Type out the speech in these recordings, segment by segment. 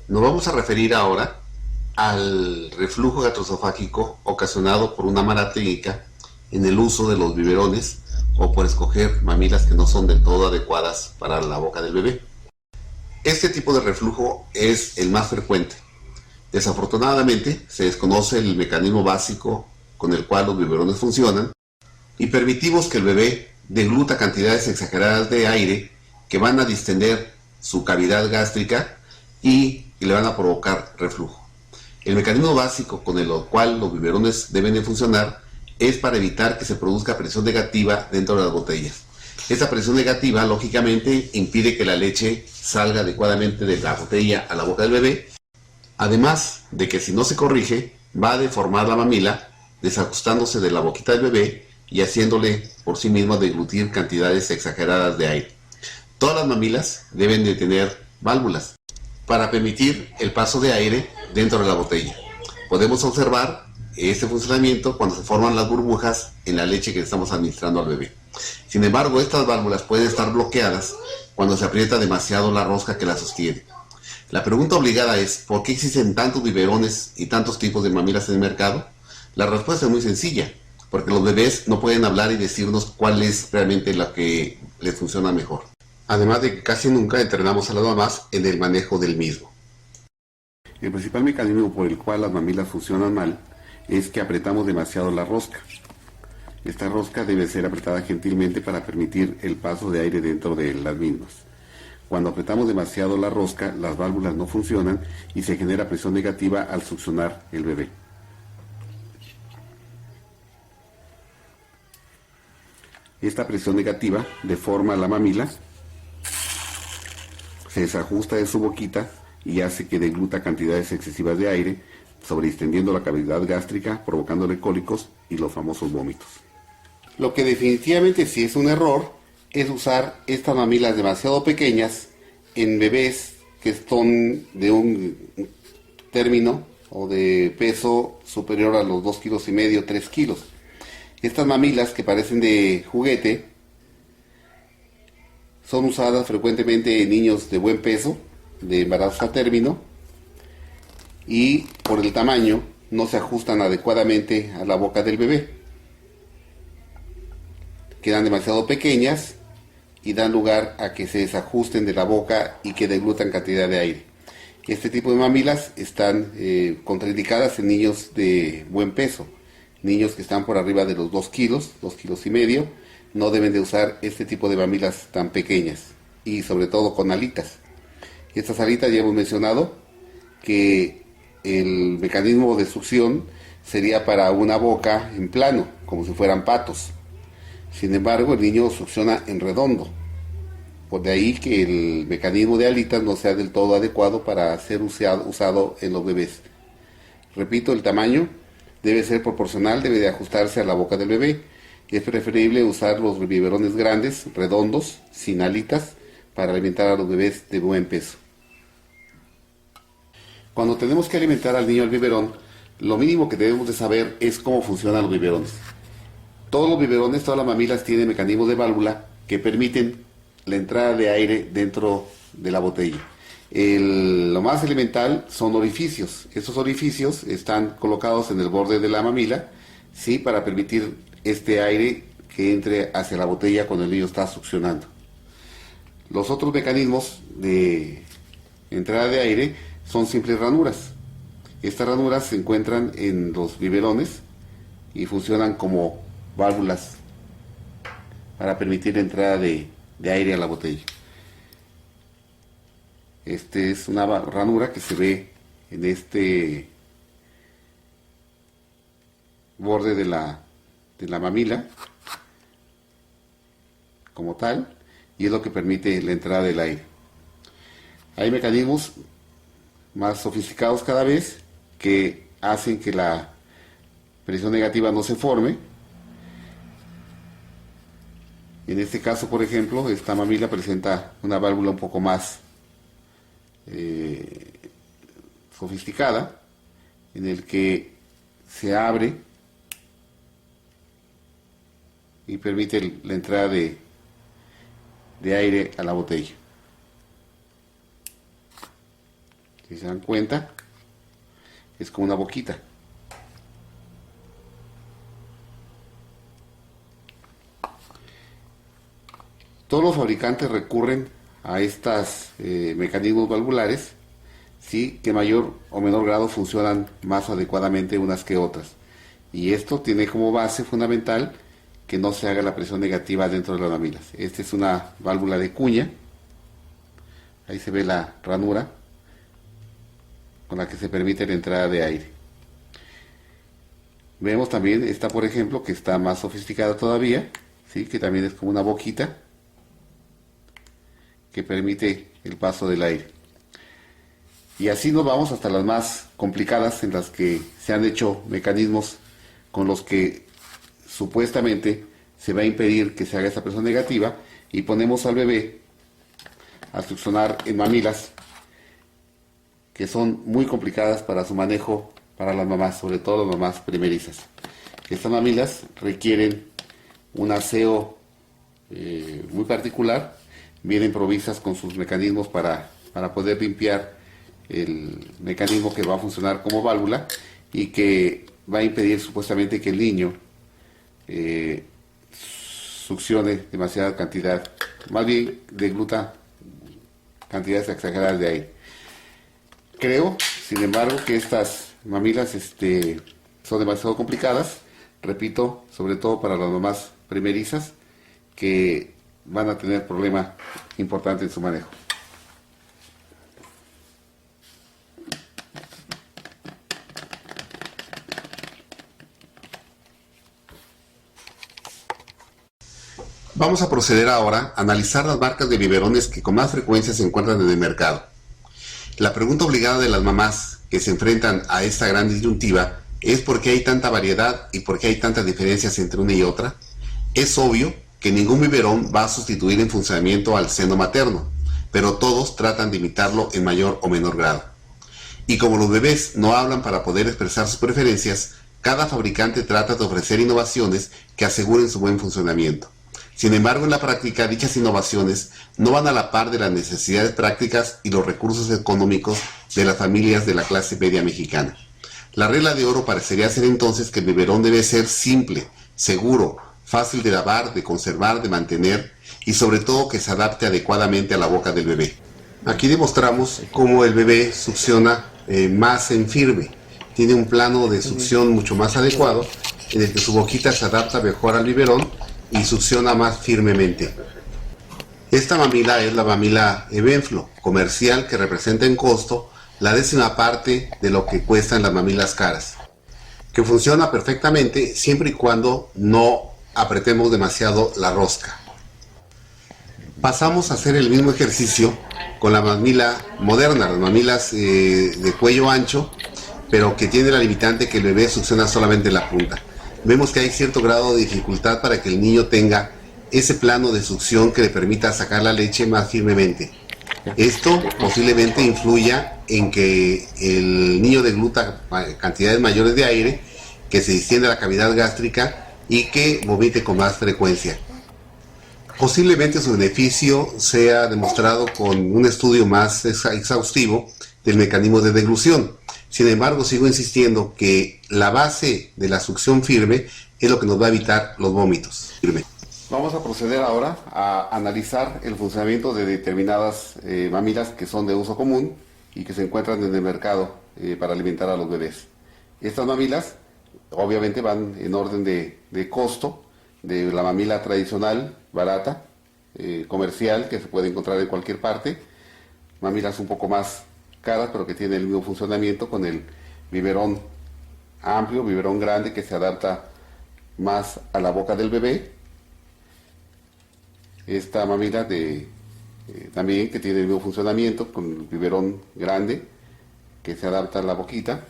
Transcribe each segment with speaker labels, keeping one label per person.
Speaker 1: Nos vamos a referir ahora al reflujo gastroesofágico ocasionado por una mala técnica en el uso de los biberones o por escoger mamilas que no son del todo adecuadas para la boca del bebé. Este tipo de reflujo es el más frecuente. Desafortunadamente, se desconoce el mecanismo básico con el cual los biberones funcionan y permitimos que el bebé degluta cantidades exageradas de aire que van a distender su cavidad gástrica y le van a provocar reflujo. El mecanismo básico con el cual los biberones deben de funcionar es para evitar que se produzca presión negativa dentro de las botellas. Esta presión negativa, lógicamente, impide que la leche salga adecuadamente de la botella a la boca del bebé, además de que si no se corrige, va a deformar la mamila, desajustándose de la boquita del bebé y haciéndole por sí misma deglutir cantidades exageradas de aire. Todas las mamilas deben de tener válvulas para permitir el paso de aire dentro de la botella. Podemos observar este funcionamiento cuando se forman las burbujas en la leche que estamos administrando al bebé. Sin embargo, estas válvulas pueden estar bloqueadas cuando se aprieta demasiado la rosca que la sostiene. La pregunta obligada es, ¿por qué existen tantos biberones y tantos tipos de mamilas en el mercado? La respuesta es muy sencilla, porque los bebés no pueden hablar y decirnos cuál es realmente la que les funciona mejor. Además de que casi nunca entrenamos a las mamás en el manejo del mismo. El principal mecanismo por el cual las mamilas funcionan mal es que apretamos demasiado la rosca. Esta rosca debe ser apretada gentilmente para permitir el paso de aire dentro de las mismas. Cuando apretamos demasiado la rosca, las válvulas no funcionan y se genera presión negativa al succionar el bebé. Esta presión negativa deforma la mamila, se desajusta de su boquita y hace que degluta cantidades excesivas de aire, sobreextendiendo la cavidad gástrica, provocándole cólicos y los famosos vómitos. Lo que definitivamente sí es un error es usar estas mamilas demasiado pequeñas en bebés que son de un término o de peso superior a los 2,5 kilos, 3 kilos. Estas mamilas que parecen de juguete son usadas frecuentemente en niños de buen peso, de embarazo a término, y por el tamaño no se ajustan adecuadamente a la boca del bebé. Quedan demasiado pequeñas y dan lugar a que se desajusten de la boca y que deglutan cantidad de aire. Este tipo de mamilas están contraindicadas en niños de buen peso. Niños que están por arriba de los 2 kilos, 2,5 kilos, no deben de usar este tipo de mamilas tan pequeñas y sobre todo con alitas. Estas alitas ya hemos mencionado que el mecanismo de succión sería para una boca en plano, como si fueran patos. Sin embargo, el niño succiona en redondo. Por de ahí que el mecanismo de alitas no sea del todo adecuado para ser usado en los bebés. Repito, el tamaño debe ser proporcional, debe de ajustarse a la boca del bebé. Es preferible usar los biberones grandes, redondos, sin alitas, para alimentar a los bebés de buen peso. Cuando tenemos que alimentar al niño al biberón, lo mínimo que debemos de saber es cómo funcionan los biberones. Todos los biberones, todas las mamilas tienen mecanismos de válvula que permiten la entrada de aire dentro de la botella. Lo más elemental son orificios. Estos orificios están colocados en el borde de la mamila, ¿sí?, para permitir este aire que entre hacia la botella cuando el niño está succionando. Los otros mecanismos de entrada de aire son simples ranuras. Estas ranuras se encuentran en los biberones y funcionan como válvulas para permitir la entrada de aire a la botella. Esta es una ranura que se ve en este borde de la mamila como tal, y es lo que permite la entrada del aire. Hay mecanismos más sofisticados cada vez que hacen que la presión negativa no se forme. En este caso, por ejemplo, esta mamila presenta una válvula un poco más sofisticada, en el que se abre y permite la entrada de aire a la botella. Si se dan cuenta, es como una boquita. Todos los fabricantes recurren a estos mecanismos valvulares, ¿sí?, que mayor o menor grado funcionan más adecuadamente unas que otras. Y esto tiene como base fundamental que no se haga la presión negativa dentro de las mamilas. Esta es una válvula de cuña. Ahí se ve la ranura con la que se permite la entrada de aire. Vemos también esta, por ejemplo, que está más sofisticada todavía, ¿sí?, que también es como una boquita que permite el paso del aire. Y así nos vamos hasta las más complicadas, en las que se han hecho mecanismos con los que supuestamente se va a impedir que se haga esa presión negativa, y ponemos al bebé a succionar en mamilas que son muy complicadas para su manejo para las mamás, sobre todo las mamás primerizas. Estas mamilas requieren un aseo muy particular, vienen provistas con sus mecanismos para poder limpiar el mecanismo que va a funcionar como válvula y que va a impedir supuestamente que el niño succione demasiada cantidad, más bien degluta cantidades exageradas de aire. Creo, sin embargo, que estas mamilas son demasiado complicadas, repito, sobre todo para las mamás primerizas, que van a tener problema importante en su manejo.
Speaker 2: Vamos a proceder ahora a analizar las marcas de biberones que con más frecuencia se encuentran en el mercado. La pregunta obligada de las mamás que se enfrentan a esta gran disyuntiva es ¿por qué hay tanta variedad y por qué hay tantas diferencias entre una y otra? Es obvio que ningún biberón va a sustituir en funcionamiento al seno materno, pero todos tratan de imitarlo en mayor o menor grado. Y como los bebés no hablan para poder expresar sus preferencias, cada fabricante trata de ofrecer innovaciones que aseguren su buen funcionamiento. Sin embargo, en la práctica, dichas innovaciones no van a la par de las necesidades prácticas y los recursos económicos de las familias de la clase media mexicana. La regla de oro parecería ser entonces que el biberón debe ser simple, seguro, fácil de lavar, de conservar, de mantener y sobre todo que se adapte adecuadamente a la boca del bebé. Aquí demostramos cómo el bebé succiona más en firme. Tiene un plano de succión mucho más adecuado en el que su boquita se adapta mejor al biberón y succiona más firmemente. Esta mamila es la mamila Evenflo comercial, que representa en costo la 10ª parte de lo que cuestan las mamilas caras, que funciona perfectamente siempre y cuando no apretemos demasiado la rosca. Pasamos a hacer el mismo ejercicio con la mamila moderna, las mamilas de cuello ancho, pero que tiene la limitante que el bebé succiona solamente la punta. Vemos que hay cierto grado de dificultad para que el niño tenga ese plano de succión que le permita sacar la leche más firmemente. Esto posiblemente influya en que el niño degluta cantidades mayores de aire, que se distiende a la cavidad gástrica y que vomite con más frecuencia. Posiblemente su beneficio sea demostrado con un estudio más exhaustivo del mecanismo de deglución. Sin embargo, sigo insistiendo que la base de la succión firme es lo que nos va a evitar los vómitos.
Speaker 1: Vamos a proceder ahora a analizar el funcionamiento de determinadas mamilas que son de uso común y que se encuentran en el mercado para alimentar a los bebés. Estas mamilas obviamente van en orden de costo, de la mamila tradicional, barata, comercial, que se puede encontrar en cualquier parte, mamilas un poco más caras pero que tienen el mismo funcionamiento con el biberón amplio, biberón grande que se adapta más a la boca del bebé. Esta mamila también que tiene el mismo funcionamiento con el biberón grande que se adapta a la boquita.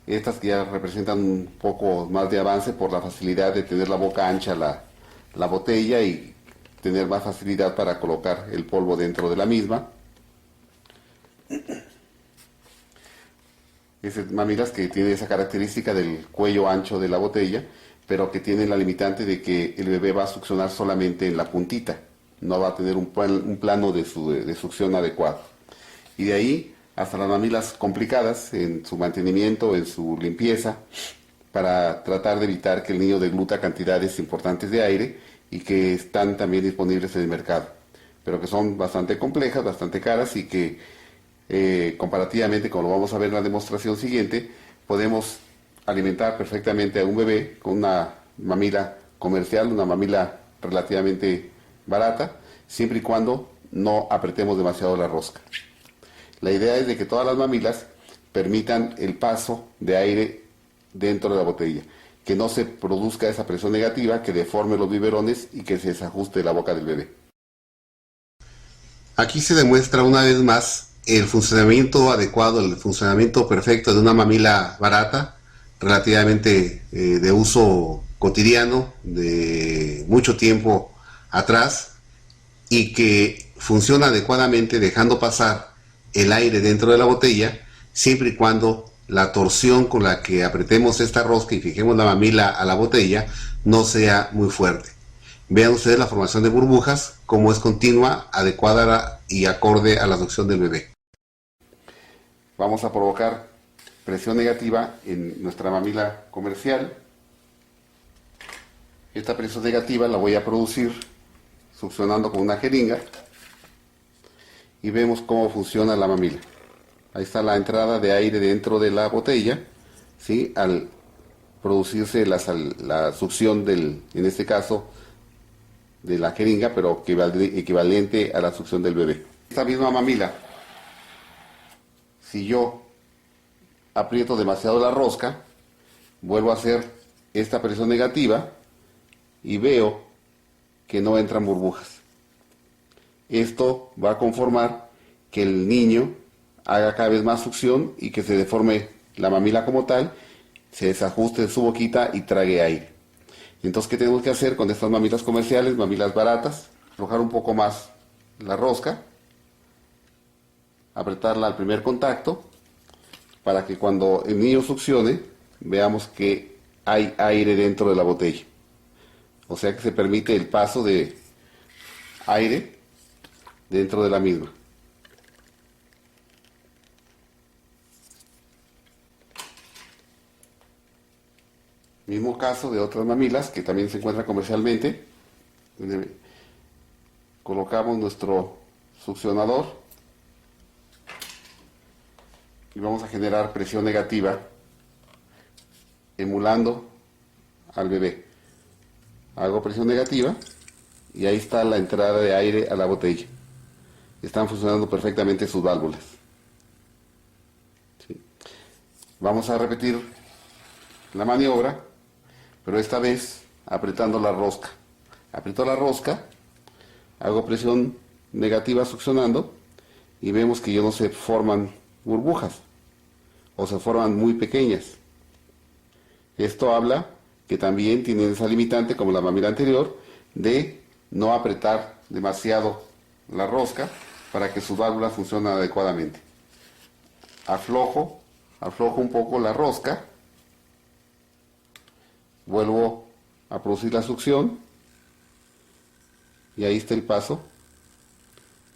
Speaker 1: Estas que ya representan un poco más de avance por la facilidad de tener la boca ancha la botella y tener más facilidad para colocar el polvo dentro de la misma. Esas mamilas que tienen esa característica del cuello ancho de la botella, pero que tienen la limitante de que el bebé va a succionar solamente en la puntita, no va a tener un plano de succión adecuado. Y de ahí
Speaker 2: hasta las mamilas complicadas en su mantenimiento, en su limpieza, para tratar de evitar que el niño degluta cantidades importantes de aire y que están también disponibles en el mercado, pero que son bastante complejas, bastante caras y que comparativamente, como lo vamos a ver en la demostración siguiente, podemos alimentar perfectamente a un bebé con una mamila comercial, una mamila relativamente barata, siempre y cuando no apretemos demasiado la rosca. La idea es de que todas las mamilas permitan el paso de aire dentro de la botella, que no se produzca esa presión negativa que deforme los biberones y que se desajuste la boca del bebé.
Speaker 1: Aquí se demuestra una vez más el funcionamiento adecuado, el funcionamiento perfecto de una mamila barata, relativamente de uso cotidiano, de mucho tiempo atrás, y que funciona adecuadamente dejando pasar el aire dentro de la botella, siempre y cuando la torsión con la que apretemos esta rosca y fijemos la mamila a la botella no sea muy fuerte. Vean ustedes la formación de burbujas, cómo es continua, adecuada y acorde a la succión del bebé.
Speaker 2: Vamos a provocar presión negativa en nuestra mamila comercial. Esta presión negativa la voy a producir succionando con una jeringa y vemos cómo funciona la mamila. Ahí está la entrada de aire dentro de la botella, ¿sí? Al producirse la succión en este caso, de la jeringa, pero equivalente a la succión del bebé. Esta misma mamila, si yo aprieto demasiado la rosca, vuelvo a hacer esta presión negativa y veo que no entran burbujas. Esto va a conformar que el niño haga cada vez más succión y que se deforme la mamila como tal, se desajuste su boquita y trague aire. Entonces, ¿qué tenemos que hacer con estas mamilas comerciales, mamilas baratas? Aflojar un poco más la rosca, apretarla al primer contacto, para que cuando el niño succione, veamos que hay aire dentro de la botella. O sea que se permite el paso de aire dentro de la misma. Mismo caso de otras mamilas que también se encuentran comercialmente. Colocamos nuestro succionador y vamos a generar presión negativa emulando al bebé. Hago presión negativa y ahí está la entrada de aire a la botella. Están funcionando perfectamente sus válvulas. ¿Sí? Vamos a repetir la maniobra, pero esta vez apretando la rosca. Aprieto la rosca, hago presión negativa succionando y vemos que ya no se forman burbujas o se forman muy pequeñas. Esto habla que también tienen esa limitante, como la mamila anterior, de no apretar demasiado la rosca para que sus válvulas funcionen adecuadamente. Aflojo un poco la rosca, vuelvo a producir la succión y ahí está el paso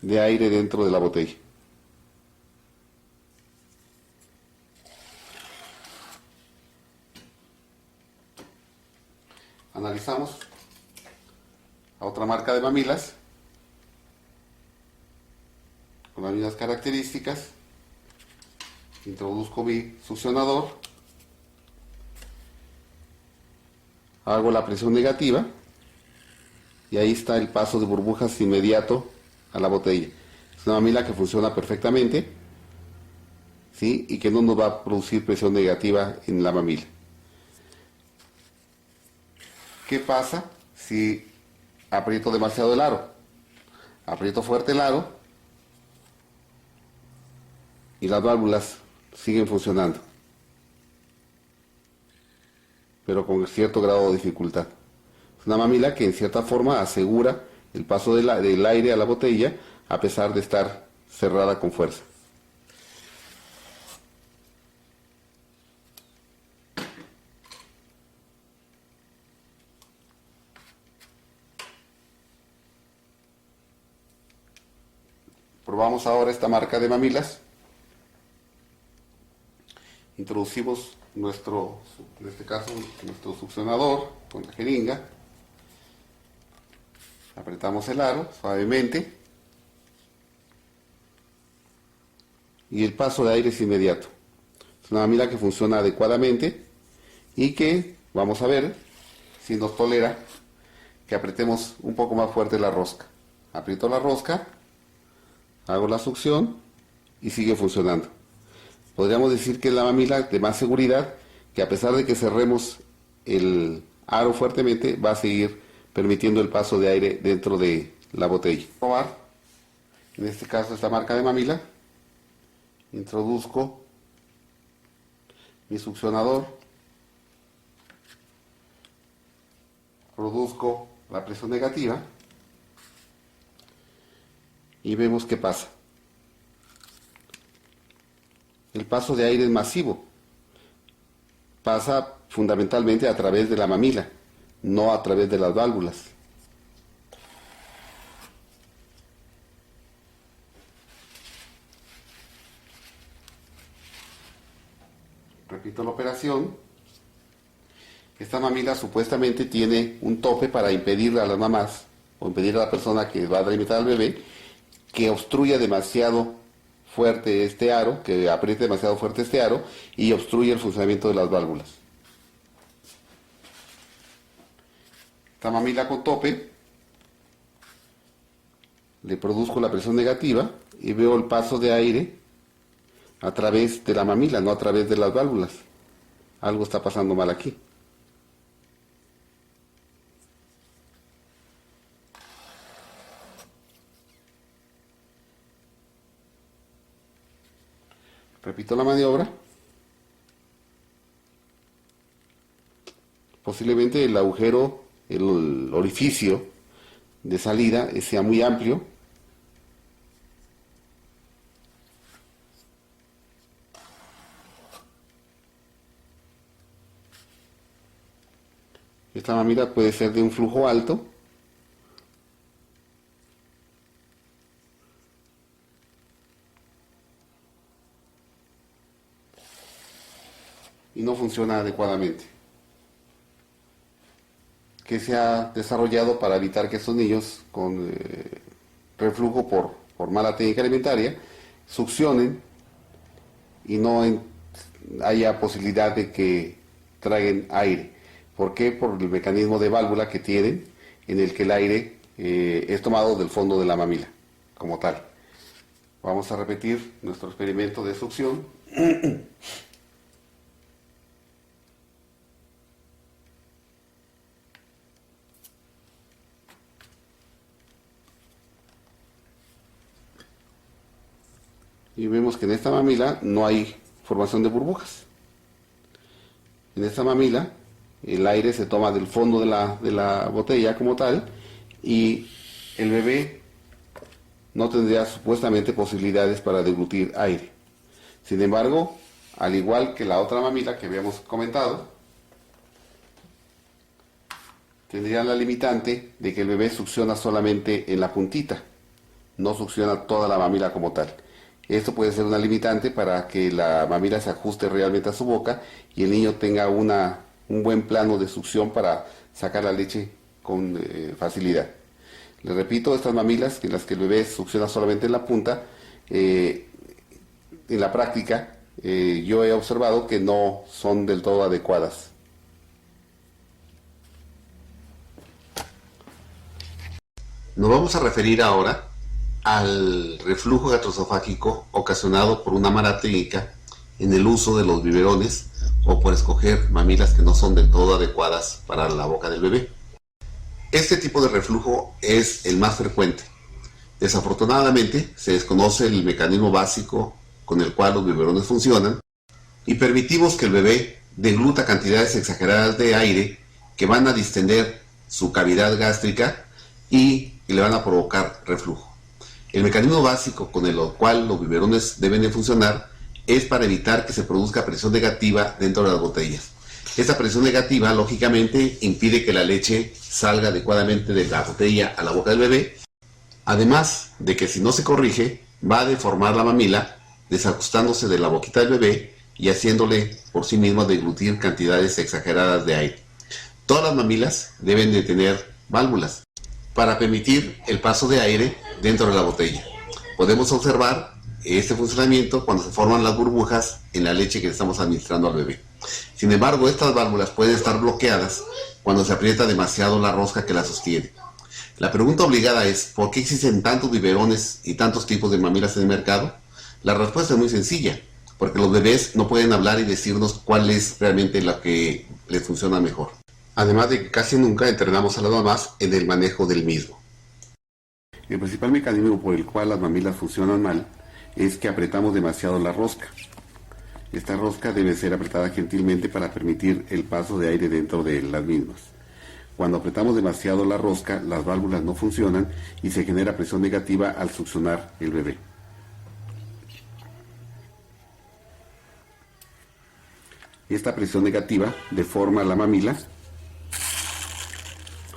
Speaker 2: de aire dentro de la botella. Analizamos a otra marca de mamilas con las mismas características. Introduzco mi succionador, hago la presión negativa y ahí está el paso de burbujas inmediato a la botella. Es una mamila que funciona perfectamente, ¿sí? Y que no nos va a producir presión negativa en la mamila. ¿Qué pasa si aprieto demasiado el aro? Aprieto fuerte el aro y las válvulas siguen funcionando, pero con cierto grado de dificultad. Es una mamila que en cierta forma asegura el paso del aire a la botella a pesar de estar cerrada con fuerza. Probamos ahora esta marca de mamilas. Introducimos en este caso, nuestro succionador con la jeringa. Apretamos el aro suavemente y el paso de aire es inmediato. Es una mamila que funciona adecuadamente y que vamos a ver si nos tolera que apretemos un poco más fuerte la rosca. Aprieto la rosca, hago la succión y sigue funcionando. Podríamos decir que es la mamila de más seguridad, que a pesar de que cerremos el aro fuertemente, va a seguir permitiendo el paso de aire dentro de la botella. Probar, en este caso esta marca de mamila, introduzco mi succionador, produzco la presión negativa y vemos qué pasa. El paso de aire es masivo, pasa fundamentalmente a través de la mamila, no a través de las válvulas. Repito la operación. Esta mamila supuestamente tiene un tope para impedir a las mamás o impedir a la persona que va a alimentar al bebé que obstruya demasiado fuerte este aro, que apriete demasiado fuerte este aro y obstruye el funcionamiento de las válvulas. Esta mamila con tope, le produzco la presión negativa y veo el paso de aire a través de la mamila, no a través de las válvulas. Algo está pasando mal aquí. Repito la maniobra. Posiblemente el agujero, el orificio de salida sea muy amplio. Esta mamila puede ser de un flujo alto y no funciona adecuadamente. Que se ha desarrollado para evitar que estos niños con reflujo por mala técnica alimentaria succionen y no haya posibilidad de que traguen aire. ¿Por qué? Por el mecanismo de válvula que tienen, en el que el aire es tomado del fondo de la mamila, como tal. Vamos a repetir nuestro experimento de succión. Y vemos que en esta mamila no hay formación de burbujas. En esta mamila el aire se toma del fondo de la botella como tal y el bebé no tendría supuestamente posibilidades para deglutir aire. Sin embargo, al igual que la otra mamila que habíamos comentado, tendría la limitante de que el bebé succiona solamente en la puntita, no succiona toda la mamila como tal. Esto puede ser una limitante para que la mamila se ajuste realmente a su boca y el niño tenga un buen plano de succión para sacar la leche con facilidad. Les repito, estas mamilas, en las que el bebé succiona solamente en la punta, en la práctica yo he observado que no son del todo adecuadas.
Speaker 1: Nos vamos a referir ahora al reflujo gastroesofágico ocasionado por una mala técnica en el uso de los biberones o por escoger mamilas que no son del todo adecuadas para la boca del bebé. Este tipo de reflujo es el más frecuente. Desafortunadamente se desconoce el mecanismo básico con el cual los biberones funcionan y permitimos que el bebé degluta cantidades exageradas de aire que van a distender su cavidad gástrica y le van a provocar reflujo. El mecanismo básico con el cual los biberones deben de funcionar es para evitar que se produzca presión negativa dentro de las botellas. Esta presión negativa, lógicamente, impide que la leche salga adecuadamente de la botella a la boca del bebé, además de que si no se corrige, va a deformar la mamila, desajustándose de la boquita del bebé y haciéndole por sí mismo deglutir cantidades exageradas de aire. Todas las mamilas deben de tener válvulas para permitir el paso de aire dentro de la botella. Podemos observar este funcionamiento cuando se forman las burbujas en la leche que le estamos administrando al bebé. Sin embargo, estas válvulas pueden estar bloqueadas cuando se aprieta demasiado la rosca que la sostiene. La pregunta obligada es, ¿por qué existen tantos biberones y tantos tipos de mamilas en el mercado? La respuesta es muy sencilla, porque los bebés no pueden hablar y decirnos cuál es realmente la que les funciona mejor. Además de que casi nunca entrenamos a las mamás en el manejo del mismo. El principal mecanismo por el cual las mamilas funcionan mal es que apretamos demasiado la rosca. Esta rosca debe ser apretada gentilmente para permitir el paso de aire dentro de las mismas. Cuando apretamos demasiado la rosca, las válvulas no funcionan y se genera presión negativa al succionar el bebé. Esta presión negativa deforma la mamila,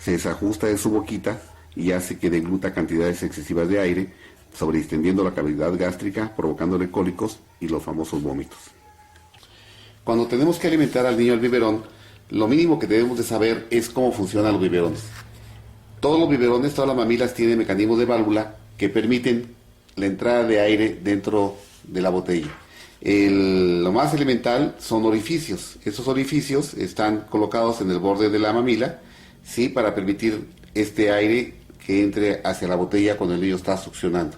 Speaker 1: se desajusta de su boquita y hace que degluta cantidades excesivas de aire, sobreextendiendo la cavidad gástrica, provocándole cólicos y los famosos vómitos. Cuando tenemos que alimentar al niño al biberón, lo mínimo que debemos de saber es cómo funcionan los biberones. Todos los biberones, todas las mamilas tienen mecanismos de válvula que permiten la entrada de aire dentro de la botella. Lo más elemental son orificios. Estos orificios están colocados en el borde de la mamila, ¿sí?, para permitir este aire que entre hacia la botella cuando el niño está succionando.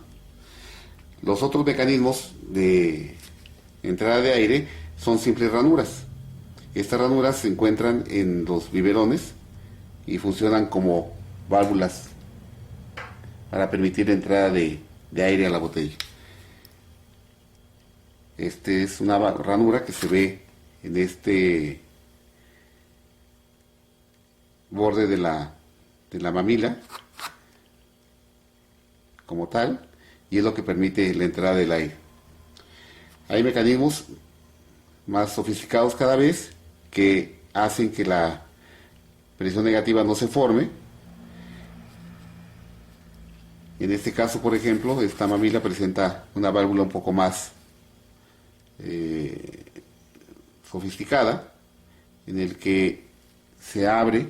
Speaker 1: Los otros mecanismos de entrada de aire son simples ranuras. Estas ranuras se encuentran en los biberones y funcionan como válvulas para permitir la entrada de aire a la botella. Esta es una ranura que se ve en este borde de la mamila como tal, y es lo que permite la entrada del aire. Hay mecanismos más sofisticados cada vez que hacen que la presión negativa no se forme. En este caso, por ejemplo, esta mamila presenta una válvula un poco más sofisticada, en el que se abre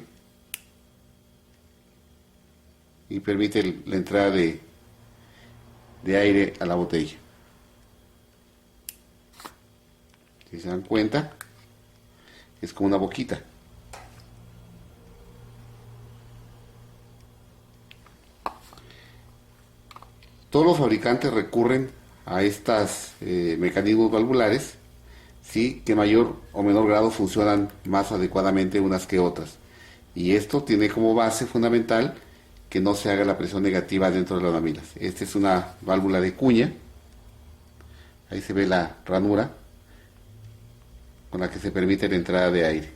Speaker 1: y permite la entrada de aire a la botella. Si se dan cuenta, es como una boquita. Todos los fabricantes recurren a estos mecanismos valvulares, ¿sí?, que en mayor o menor grado funcionan más adecuadamente unas que otras. Y esto tiene como base fundamental que no se haga la presión negativa dentro de las mamilas. Esta es una válvula de cuña. Ahí se ve la ranura con la que se permite la entrada de aire.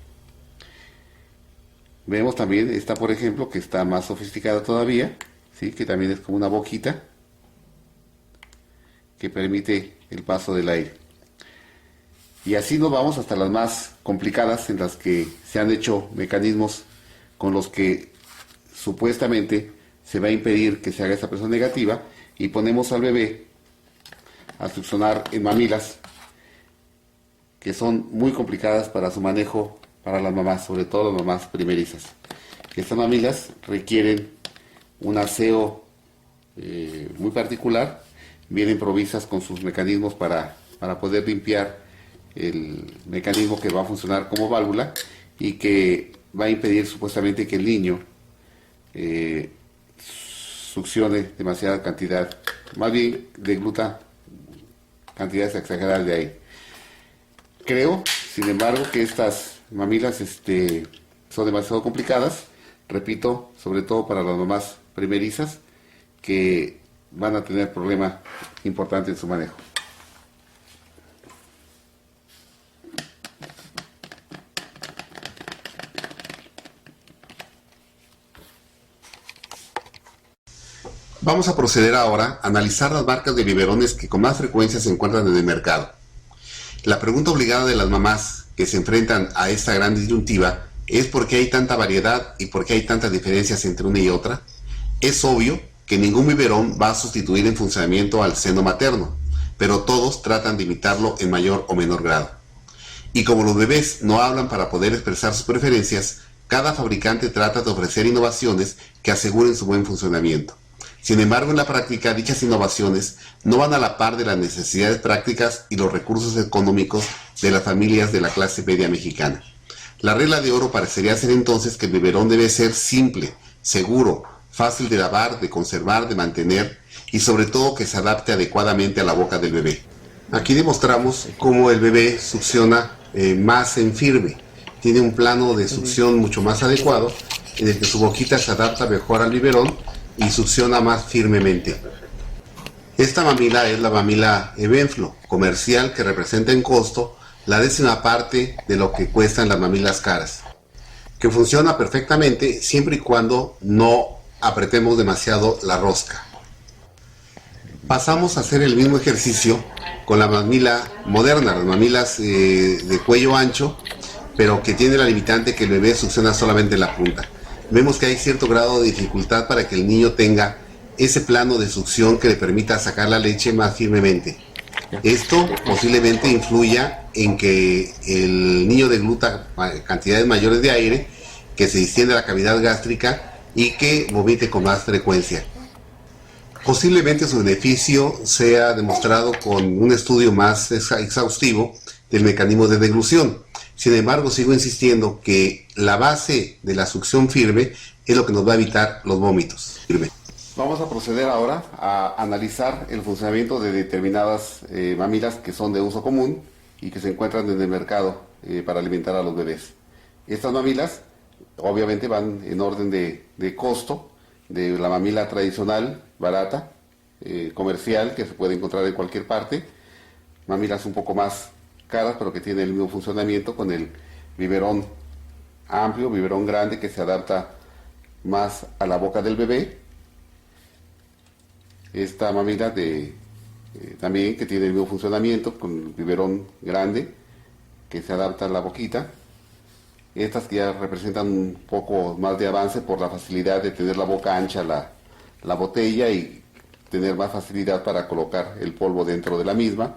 Speaker 1: Vemos también esta, por ejemplo, que está más sofisticada todavía, ¿sí?, que también es como una boquita que permite el paso del aire. Y así nos vamos hasta las más complicadas, en las que se han hecho mecanismos con los que supuestamente se va a impedir que se haga esa presión negativa, y ponemos al bebé a succionar en mamilas que son muy complicadas para su manejo para las mamás, sobre todo las mamás primerizas. Estas mamilas requieren un aseo muy particular, vienen provistas con sus mecanismos para poder limpiar el mecanismo que va a funcionar como válvula y que va a impedir supuestamente que el niño succione demasiada cantidad, más bien degluta cantidades exageradas de aire. Creo, sin embargo, que estas mamilas son demasiado complicadas, repito, sobre todo para las mamás primerizas, que van a tener problema importante en su manejo.
Speaker 2: Vamos a proceder ahora a analizar las marcas de biberones que con más frecuencia se encuentran en el mercado. La pregunta obligada de las mamás que se enfrentan a esta gran disyuntiva es ¿por qué hay tanta variedad y por qué hay tantas diferencias entre una y otra? Es obvio que ningún biberón va a sustituir en funcionamiento al seno materno, pero todos tratan de imitarlo en mayor o menor grado. Y como los bebés no hablan para poder expresar sus preferencias, cada fabricante trata de ofrecer innovaciones que aseguren su buen funcionamiento. Sin embargo, en la práctica, dichas innovaciones no van a la par de las necesidades prácticas y los recursos económicos de las familias de la clase media mexicana. La regla de oro parecería ser entonces que el biberón debe ser simple, seguro, fácil de lavar, de conservar, de mantener y sobre todo que se adapte adecuadamente a la boca del bebé. Aquí demostramos cómo el bebé succiona más en firme. Tiene un plano de succión mucho más adecuado en el que su boquita se adapta mejor al biberón y succiona más firmemente. Esta mamila es la mamila Evenflo, comercial, que representa en costo la 10ª parte de lo que cuestan las mamilas caras, que funciona perfectamente siempre y cuando no apretemos demasiado la rosca. Pasamos a hacer el mismo ejercicio con la mamila moderna, las mamilas de cuello ancho, pero que tiene la limitante que el bebé succiona solamente la punta. Vemos que hay cierto grado de dificultad para que el niño tenga ese plano de succión que le permita sacar la leche más firmemente. Esto posiblemente influya en que el niño degluta cantidades mayores de aire, que se distiende a la cavidad gástrica y que vomite con más frecuencia. Posiblemente su beneficio sea demostrado con un estudio más exhaustivo del mecanismo de deglución. Sin embargo, sigo insistiendo que la base de la succión firme es lo que nos va a evitar los vómitos. Vamos a proceder ahora a analizar el funcionamiento de determinadas mamilas que son de uso común y que se encuentran en el mercado para alimentar a los bebés. Estas mamilas obviamente van en orden de costo, de la mamila tradicional, barata, comercial, que se puede encontrar en cualquier parte, mamilas un poco más caras pero que tienen el mismo funcionamiento con el biberón amplio, biberón grande que se adapta más a la boca del bebé. Esta mamila también que tiene el mismo funcionamiento con el biberón grande que se adapta a la boquita. Estas que ya representan un poco más de avance por la facilidad de tener la boca ancha la botella y tener más facilidad para colocar el polvo dentro de la misma.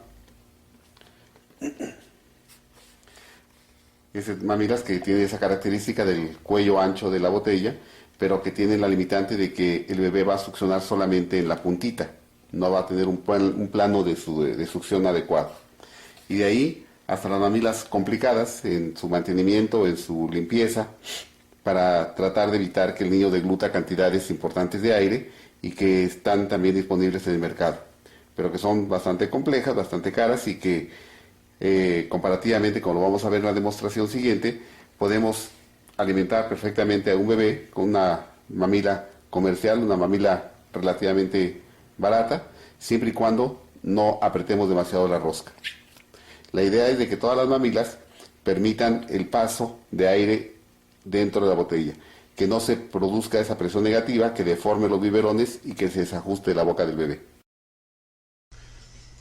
Speaker 2: Mamilas que tienen esa característica del cuello ancho de la botella, pero que tienen la limitante de que el bebé va a succionar solamente en la puntita, no va a tener un plano de succión adecuado. Y de ahí hasta las mamilas complicadas en su mantenimiento, en su limpieza, para tratar de evitar que el niño degluta cantidades importantes de aire y que están también disponibles en el mercado, pero que son bastante complejas, bastante caras y que comparativamente, como lo vamos a ver en la demostración siguiente, podemos alimentar perfectamente a un bebé con una mamila comercial, una mamila relativamente barata, siempre y cuando no apretemos demasiado la rosca. La idea es de que todas las mamilas permitan el paso de aire dentro de la botella, que no se produzca esa presión negativa que deforme los biberones y que se desajuste la boca del bebé.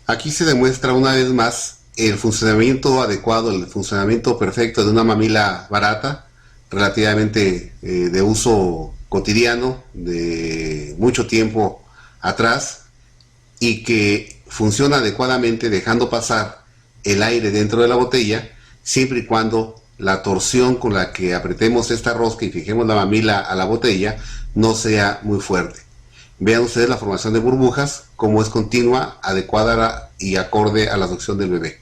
Speaker 2: Aquí se demuestra una vez más el funcionamiento adecuado, el funcionamiento perfecto de una mamila barata, relativamente de uso cotidiano, de mucho tiempo atrás, y que funciona adecuadamente dejando pasar el aire dentro de la botella, siempre y cuando la torsión con la que apretemos esta rosca y fijemos la mamila a la botella no sea muy fuerte. Vean ustedes la formación de burbujas, cómo es continua, adecuada y acorde a la succión del bebé.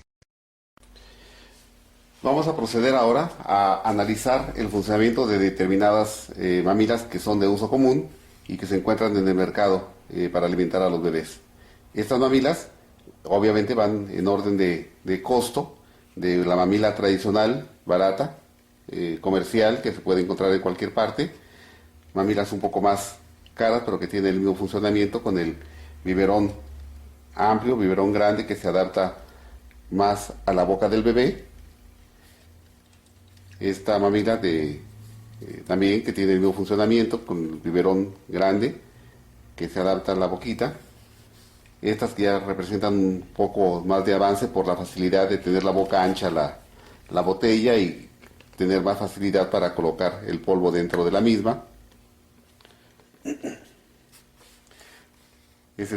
Speaker 2: Vamos a proceder ahora a analizar el funcionamiento de determinadas mamilas que son de uso común y que se encuentran en el mercado para alimentar a los bebés. Estas mamilas obviamente van en orden de costo, de la mamila tradicional, barata, comercial, que se puede encontrar en cualquier parte, mamilas un poco más caras pero que tienen el mismo funcionamiento con el biberón amplio, biberón grande que se adapta más a la boca del bebé. Esta mamila también que tiene el mismo funcionamiento con el biberón grande que se adapta a la boquita. Estas que ya representan un poco más de avance por la facilidad de tener la boca ancha la botella y tener más facilidad para colocar el polvo dentro de la misma.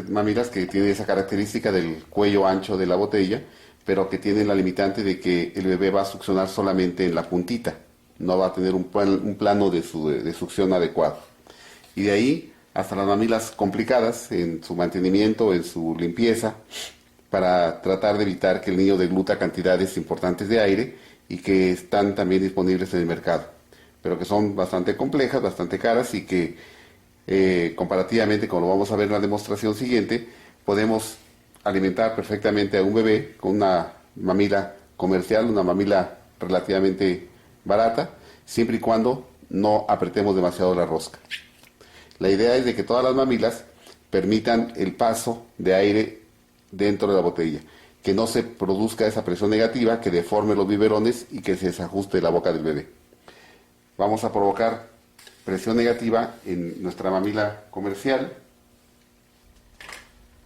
Speaker 2: Mamilas que tienen esa característica del cuello ancho de la botella, pero que tiene la limitante de que el bebé va a succionar solamente en la puntita, no va a tener un plano de succión adecuado. Y de ahí hasta las mamilas complicadas en su mantenimiento, en su limpieza, para tratar de evitar que el niño degluta cantidades importantes de aire y que están también disponibles en el mercado, pero que son bastante complejas, bastante caras y que comparativamente, como lo vamos a ver en la demostración siguiente, podemos alimentar perfectamente a un bebé con una mamila comercial, una mamila relativamente barata, siempre y cuando no apretemos demasiado la rosca. La idea es de que todas las mamilas permitan el paso de aire dentro de la botella, que no se produzca esa presión negativa que deforme los biberones y que se desajuste la boca del bebé. Vamos a provocar presión negativa en nuestra mamila comercial.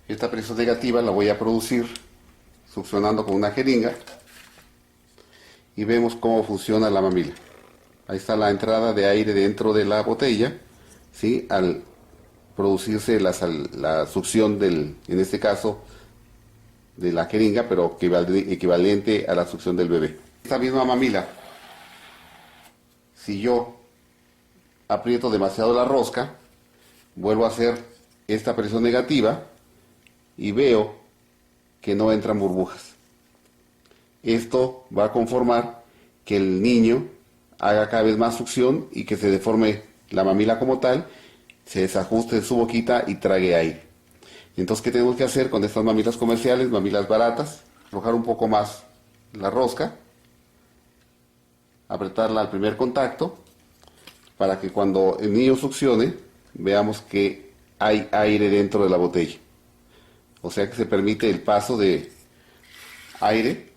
Speaker 2: Esta presión negativa la voy a producir succionando con una jeringa y vemos cómo funciona la mamila. Ahí está la entrada de aire dentro de la botella, ¿sí? Al producirse la succión en este caso, de la jeringa, pero equivalente a la succión del bebé. Esta misma mamila, si yo aprieto demasiado la rosca, vuelvo a hacer esta presión negativa y veo que no entran burbujas. Esto va a conformar que el niño haga cada vez más succión y que se deforme la mamila como tal, se desajuste su boquita y trague aire. Entonces, ¿qué tenemos que hacer con estas mamilas comerciales, mamilas baratas? Aflojar un poco más la rosca, apretarla al primer contacto, para que cuando el niño succione, veamos que hay aire dentro de la botella. O sea que se permite el paso de aire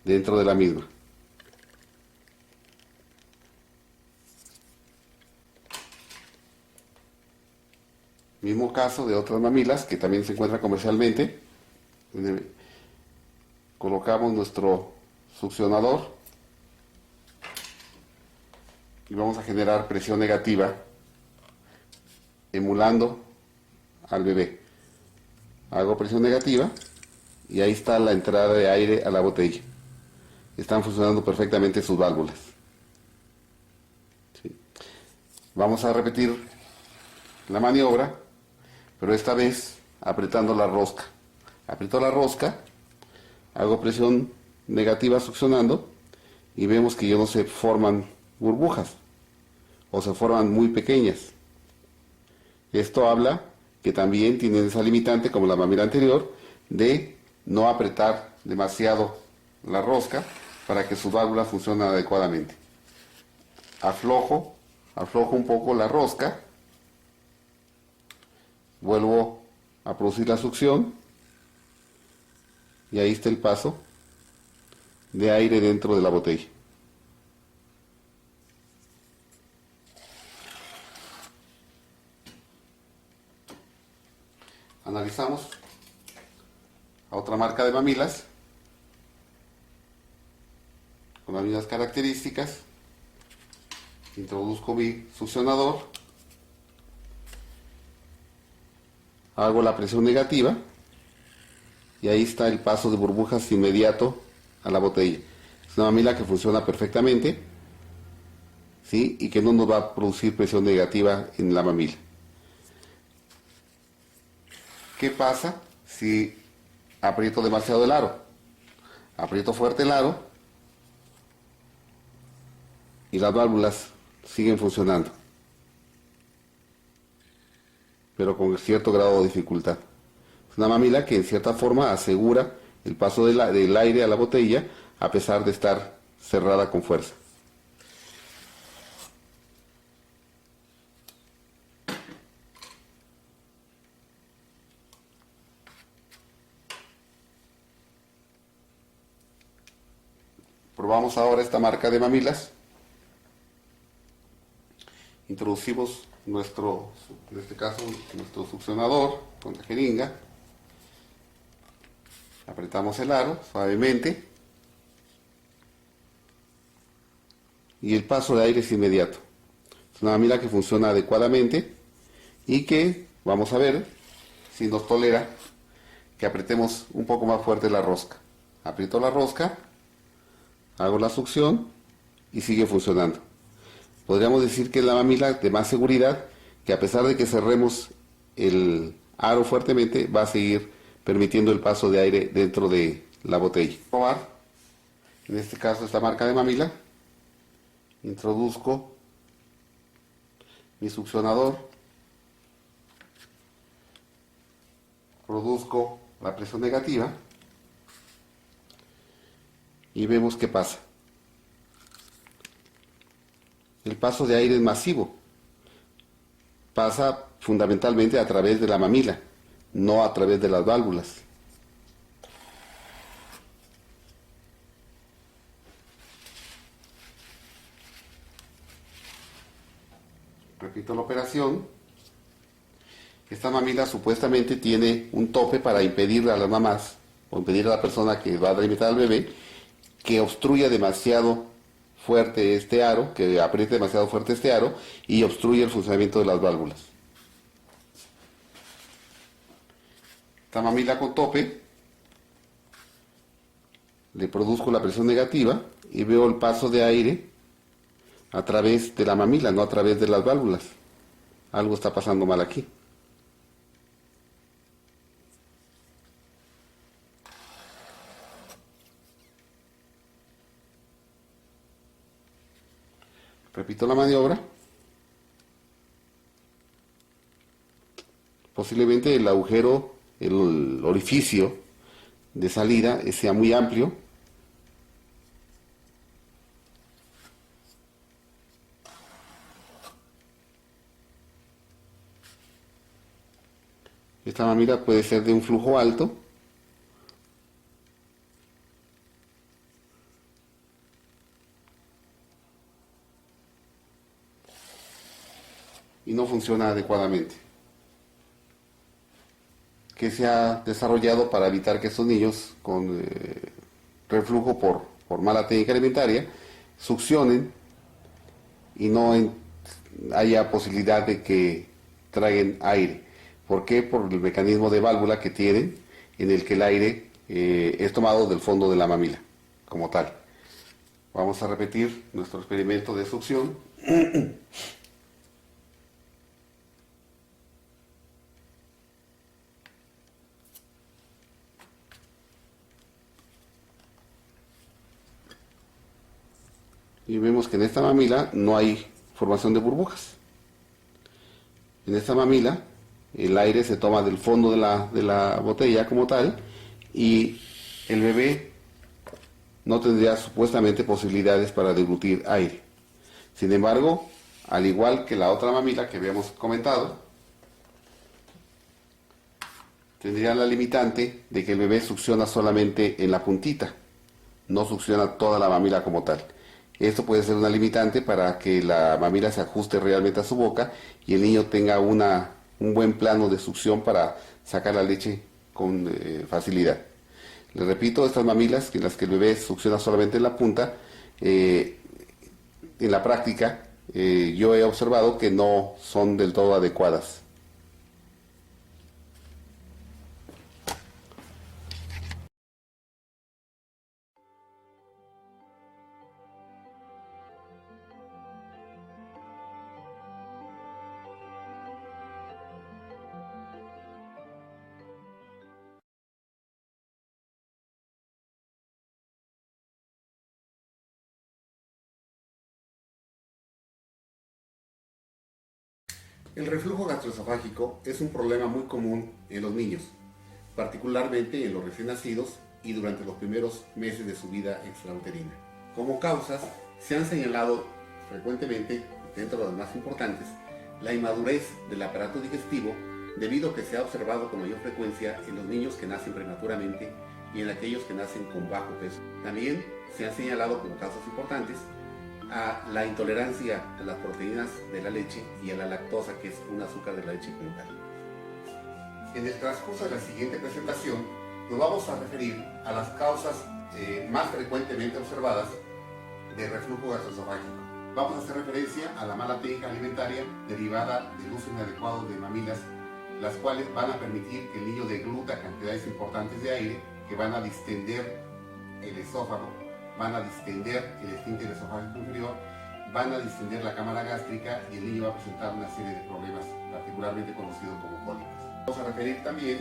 Speaker 2: dentro de la misma. Mismo caso de otras mamilas que también se encuentran comercialmente. Colocamos nuestro succionador y vamos a generar presión negativa emulando al bebé. Hago presión negativa y ahí está la entrada de aire a la botella. Están funcionando perfectamente sus válvulas. ¿Sí? Vamos a repetir la maniobra, pero esta vez apretando la rosca. Aprieto la rosca, hago presión negativa succionando y vemos que ya no se forman burbujas o se forman muy pequeñas. Esto habla que también tienen esa limitante, como la mamila anterior, de no apretar demasiado la rosca para que su válvula funcione adecuadamente. Aflojo un poco la rosca, vuelvo a producir la succión y ahí está el paso de aire dentro de la botella. Analizamos a otra marca de mamilas con las mismas características. Introduzco mi succionador, hago la presión negativa y ahí está el paso de burbujas inmediato a la botella. Es una mamila que funciona perfectamente, ¿sí? Y que no nos va a producir presión negativa en la mamila. ¿Qué pasa si aprieto demasiado el aro? Aprieto fuerte el aro y las válvulas siguen funcionando, pero con cierto grado de dificultad. Es una mamila que en cierta forma asegura el paso del aire a la botella a pesar de estar cerrada con fuerza. Probamos ahora esta marca de mamilas. Introducimos en este caso, nuestro succionador con la jeringa. Apretamos el aro suavemente y el paso de aire es inmediato. Es una mamila que funciona adecuadamente y que vamos a ver si nos tolera que apretemos un poco más fuerte la rosca. Aprieto la rosca, hago la succión y sigue funcionando. Podríamos decir que es la mamila de más seguridad, que a pesar de que cerremos el aro fuertemente, va a seguir permitiendo el paso de aire dentro de la botella. Probar, en este caso esta marca de mamila, introduzco mi succionador, produzco la presión negativa y vemos qué pasa. El paso de aire es masivo, pasa fundamentalmente a través de la mamila, no a través de las válvulas. Repito la operación. Esta mamila supuestamente tiene un tope para impedir a las mamás o impedir a la persona que va a alimentar al bebé que obstruya demasiado fuerte este aro, que apriete demasiado fuerte este aro y obstruye el funcionamiento de las válvulas. Esta mamila con tope, le produzco la presión negativa y veo el paso de aire a través de la mamila, no a través de las válvulas. Algo está pasando mal aquí. Repito la maniobra. Posiblemente el agujero, el orificio de salida sea muy amplio. Esta mamila puede ser de un flujo alto y no funciona adecuadamente. Que se ha desarrollado para evitar que estos niños con reflujo por mala técnica alimentaria succionen y no haya posibilidad de que traguen aire. ¿Por qué? Por el mecanismo de válvula que tienen, en el que el aire es tomado del fondo de la mamila, como tal. Vamos a repetir nuestro experimento de succión. Y vemos que en esta mamila no hay formación de burbujas. En esta mamila el aire se toma del fondo de la botella como tal y el bebé no tendría supuestamente posibilidades para deglutir aire. Sin embargo, al igual que la otra mamila que habíamos comentado, tendría la limitante de que el bebé succiona solamente en la puntita, no succiona toda la mamila como tal. Esto puede ser una limitante para que la mamila se ajuste realmente a su boca y el niño tenga un buen plano de succión para sacar la leche con facilidad. Les repito, estas mamilas, en las que el bebé succiona solamente en la punta, en la práctica yo he observado que no son del todo adecuadas. El reflujo gastroesofágico es un problema muy común en los niños, particularmente en los recién nacidos y durante los primeros meses de su vida extrauterina. Como causas, se han señalado frecuentemente, dentro de las más importantes, la inmadurez del aparato digestivo, debido a que se ha observado con mayor frecuencia en los niños que nacen prematuramente y en aquellos que nacen con bajo peso. También se han señalado como causas importantes a la intolerancia a las proteínas de la leche y a la lactosa, que es un azúcar de la leche como tal. En el transcurso de la siguiente presentación nos vamos a referir a las causas más frecuentemente observadas de reflujo gastroesofágico. Vamos a hacer referencia a la mala técnica alimentaria derivada del uso inadecuado de mamilas, las cuales van a permitir que el niño degluta cantidades importantes de aire que van a distender el esófago, van a distender el esfínter esofágico inferior, van a distender la cámara gástrica y el niño va a presentar una serie de problemas particularmente conocidos como cólicos. Vamos a referir también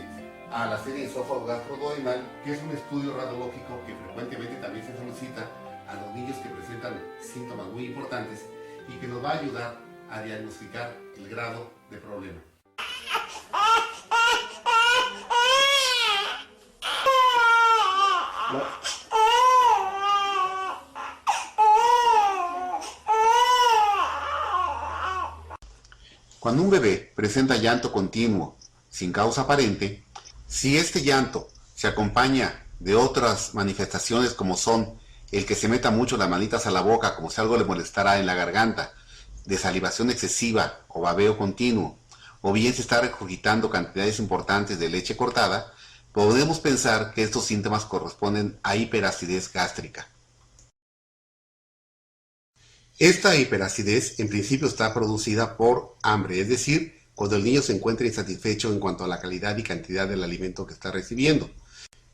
Speaker 2: a la serie esófago gastroduodenal, que es un estudio radiológico que frecuentemente también se solicita a los niños que presentan síntomas muy importantes y que nos va a ayudar a diagnosticar el grado de problema. Cuando un bebé presenta llanto continuo sin causa aparente, si este llanto se acompaña de otras manifestaciones como son el que se meta mucho las manitas a la boca como si algo le molestara en la garganta, de salivación excesiva o babeo continuo, o bien se está regurgitando cantidades importantes de leche cortada, podemos pensar que estos síntomas corresponden a hiperacidez gástrica. Esta hiperacidez en principio está producida por hambre, es decir, cuando el niño se encuentra insatisfecho en cuanto a la calidad y cantidad del alimento que está recibiendo.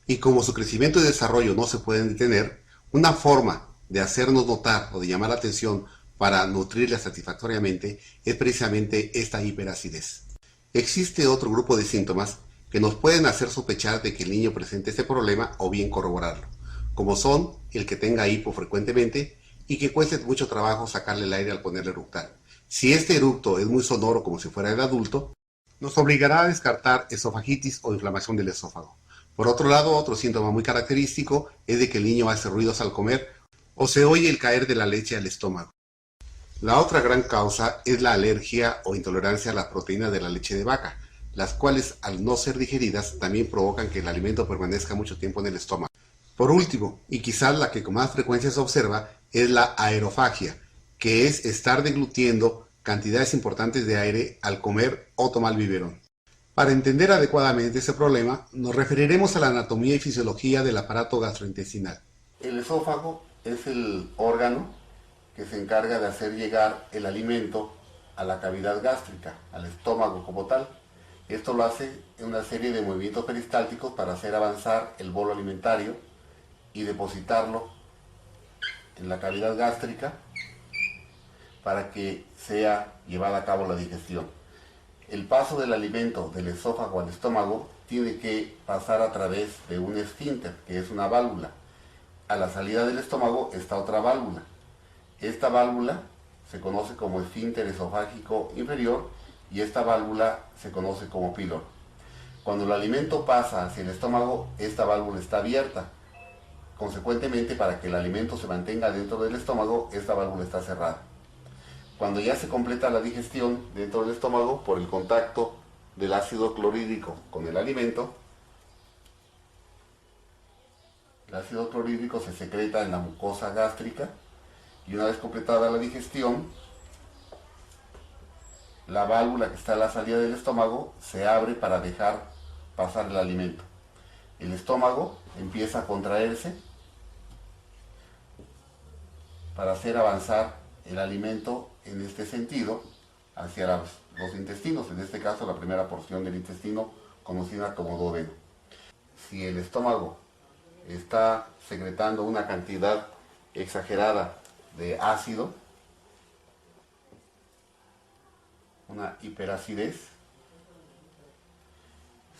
Speaker 2: Y como su crecimiento y desarrollo no se pueden detener, una forma de hacernos notar o de llamar la atención para nutrirla satisfactoriamente es precisamente esta hiperacidez. Existe otro grupo de síntomas que nos pueden hacer sospechar de que el niño presente este problema o bien corroborarlo, como son el que tenga hipo frecuentemente y que cueste mucho trabajo sacarle el aire al ponerle eructar. Si este eructo es muy sonoro como si fuera el adulto, nos obligará a descartar esofagitis o inflamación del esófago. Por otro lado, otro síntoma muy característico es de que el niño hace ruidos al comer o se oye el caer de la leche al estómago. La otra gran causa es la alergia o intolerancia a las proteínas de la leche de vaca, las cuales al no ser digeridas también provocan que el alimento permanezca mucho tiempo en el estómago. Por último, y quizás la que con más frecuencia se observa, es la aerofagia, que es estar deglutiendo cantidades importantes de aire al comer o tomar biberón. Para entender adecuadamente ese problema, nos referiremos a la anatomía y fisiología del aparato gastrointestinal. El esófago es el órgano que se encarga de hacer llegar el alimento a la cavidad gástrica, al estómago como tal. Esto lo hace en una serie de movimientos peristálticos para hacer avanzar el bolo alimentario y depositarlo en la cavidad gástrica para que sea llevada a cabo la digestión. El paso del alimento del esófago al estómago tiene que pasar a través de un esfínter, que es una válvula. A la salida del estómago está otra válvula. Esta válvula se conoce como esfínter esofágico inferior y esta válvula se conoce como píloro. Cuando el alimento pasa hacia el estómago, esta válvula está abierta. Consecuentemente, para que el alimento se mantenga dentro del estómago, esta válvula está cerrada. Cuando ya se completa la digestión dentro del estómago por el contacto del ácido clorhídrico con el alimento, el ácido clorhídrico se secreta en la mucosa gástrica y una vez completada la digestión, la válvula que está a la salida del estómago se abre para dejar pasar el alimento. El estómago empieza a contraerse para hacer avanzar el alimento en este sentido hacia los intestinos, en este caso la primera porción del intestino conocida como duodeno. Si el estómago está secretando una cantidad exagerada de ácido, una hiperacidez,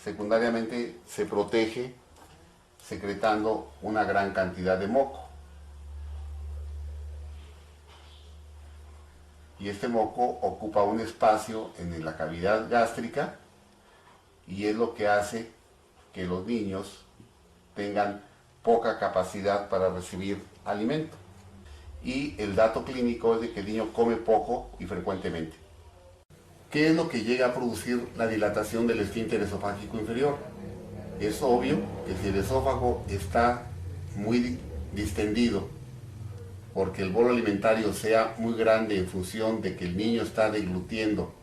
Speaker 2: secundariamente se protege secretando una gran cantidad de moco. Y este moco ocupa un espacio en la cavidad gástrica y es lo que hace que los niños tengan poca capacidad para recibir alimento. Y el dato clínico es de que el niño come poco y frecuentemente. ¿Qué es lo que llega a producir la dilatación del esfínter esofágico inferior? Es obvio que si el esófago está muy distendido, porque el bolo alimentario sea muy grande en función de que el niño está deglutiendo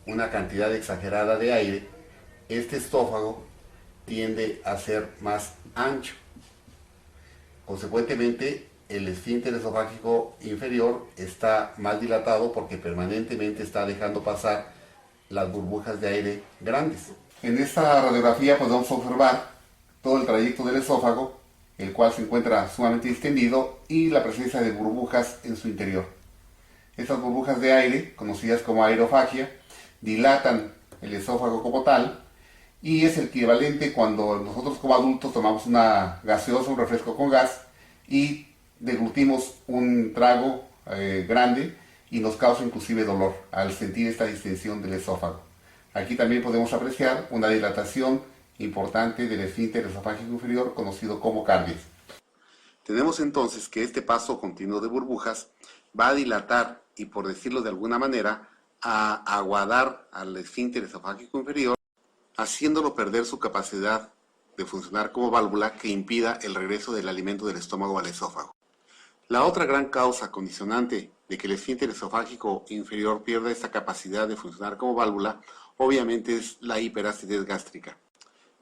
Speaker 2: una cantidad exagerada de aire, este esófago tiende a ser más ancho. Consecuentemente, el esfínter esofágico inferior está más dilatado porque permanentemente está dejando pasar las burbujas de aire grandes. En esta radiografía podemos observar todo el trayecto del esófago el cual se encuentra sumamente distendido, y la presencia de burbujas en su interior. Estas burbujas de aire, conocidas como aerofagia, dilatan el esófago como tal, y es el equivalente cuando nosotros como adultos tomamos una gaseosa, un refresco con gas, y deglutimos un trago grande y nos causa inclusive dolor al sentir esta distensión del esófago. Aquí también podemos apreciar una dilatación importante del esfínter esofágico inferior, conocido como cardias. Tenemos entonces que este paso continuo de burbujas va a dilatar y, por decirlo de alguna manera, a aguadar al esfínter esofágico inferior, haciéndolo perder su capacidad de funcionar como válvula que impida el regreso del alimento del estómago al esófago. La otra gran causa condicionante de que el esfínter esofágico inferior pierda esta capacidad de funcionar como válvula, obviamente, es la hiperacidez gástrica.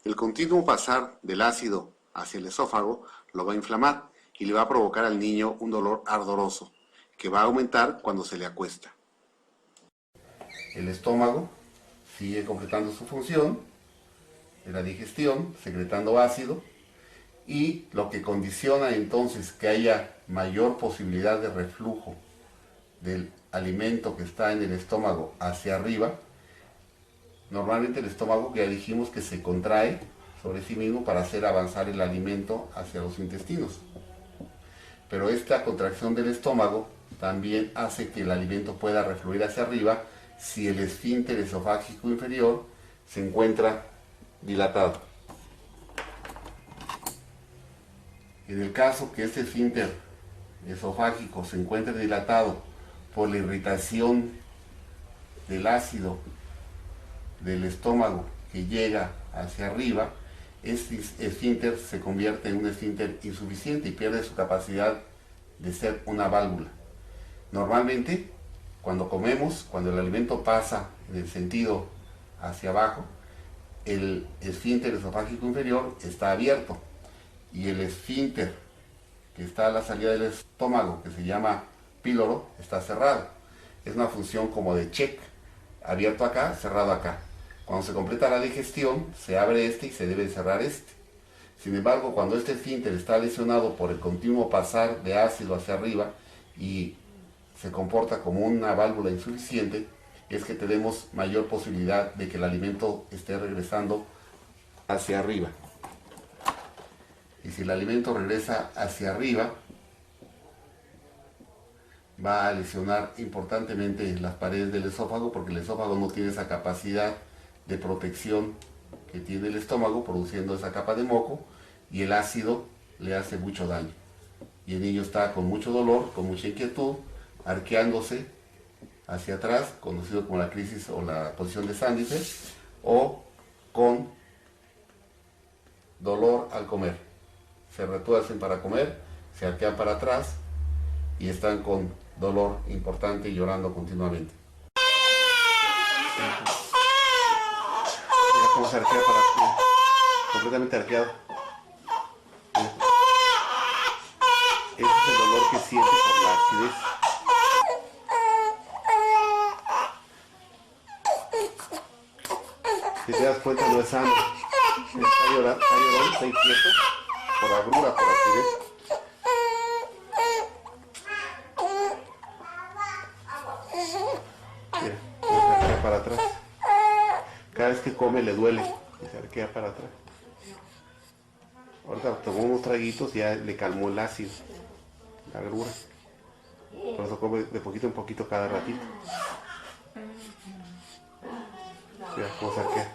Speaker 2: El continuo pasar del ácido hacia el esófago lo va a inflamar y le va a provocar al niño un dolor ardoroso, que va a aumentar cuando se le acuesta. El estómago sigue completando su función de la digestión, secretando ácido, y lo que condiciona entonces que haya mayor posibilidad de reflujo del alimento que está en el estómago hacia arriba. Normalmente el estómago, ya dijimos, que se contrae sobre sí mismo para hacer avanzar el alimento hacia los intestinos. Pero esta contracción del estómago también hace que el alimento pueda refluir hacia arriba si el esfínter esofágico inferior se encuentra dilatado. En el caso que este esfínter esofágico se encuentre dilatado por la irritación del ácido del estómago que llega hacia arriba, este esfínter se convierte en un esfínter insuficiente y pierde su capacidad de ser una válvula. Normalmente, cuando comemos, cuando el alimento pasa en el sentido hacia abajo, el esfínter esofágico inferior está abierto y el esfínter que está a la salida del estómago, que se llama píloro, está cerrado. Es una función como de check, abierto acá, cerrado acá. Cuando se completa la digestión, se abre este y se debe cerrar este. Sin embargo, cuando este esfínter está lesionado por el continuo pasar de ácido hacia arriba y se comporta como una válvula insuficiente, es que tenemos mayor posibilidad de que el alimento esté regresando hacia arriba. Y si el alimento regresa hacia arriba, va a lesionar importantemente las paredes del esófago, porque el esófago no tiene esa capacidad de protección que tiene el estómago, produciendo esa capa de moco, y el ácido le hace mucho daño. Y el niño está con mucho dolor, con mucha inquietud, arqueándose hacia atrás, conocido como la crisis o la posición de Sandiffer, o con dolor al comer. Se retuercen para comer, se arquean para atrás y están con dolor importante y llorando continuamente. Mira cómo se arquea para atrás, completamente arqueado. Ese es el dolor que siente por la acidez. Si te das cuenta, no es sano. Está llorando, está inquieto por agrura, por acidez. Mira, se arquea para atrás. Cada vez que come le duele y se arquea para atrás. Ahorita tomó unos traguitos y ya le calmó el ácido, la agrura. Por eso come de poquito en poquito cada ratito. Mira cómo se arquea.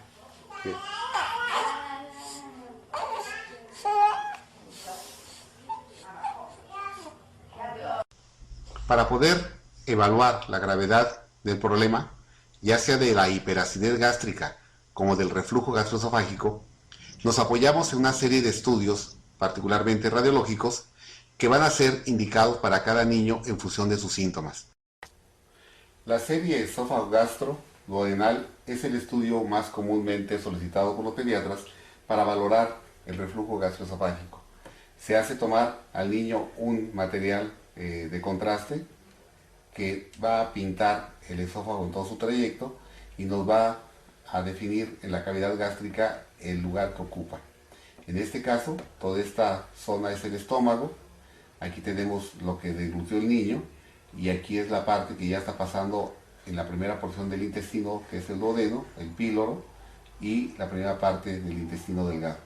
Speaker 2: Mira. Para poder evaluar la gravedad del problema, ya sea de la hiperacidez gástrica como del reflujo gastroesofágico, nos apoyamos en una serie de estudios, particularmente radiológicos, que van a ser indicados para cada niño en función de sus síntomas. La serie esófago-gastro-duodenal es el estudio más comúnmente solicitado por los pediatras para valorar el reflujo gastroesofágico. Se hace tomar al niño un material de contraste que va a pintar el esófago en todo su trayecto y nos va a definir en la cavidad gástrica el lugar que ocupa. En este caso, toda esta zona es el estómago. Aquí tenemos lo que deglutió el niño y aquí es la parte que ya está pasando en la primera porción del intestino, que es el duodeno, el píloro, y la primera parte del intestino delgado.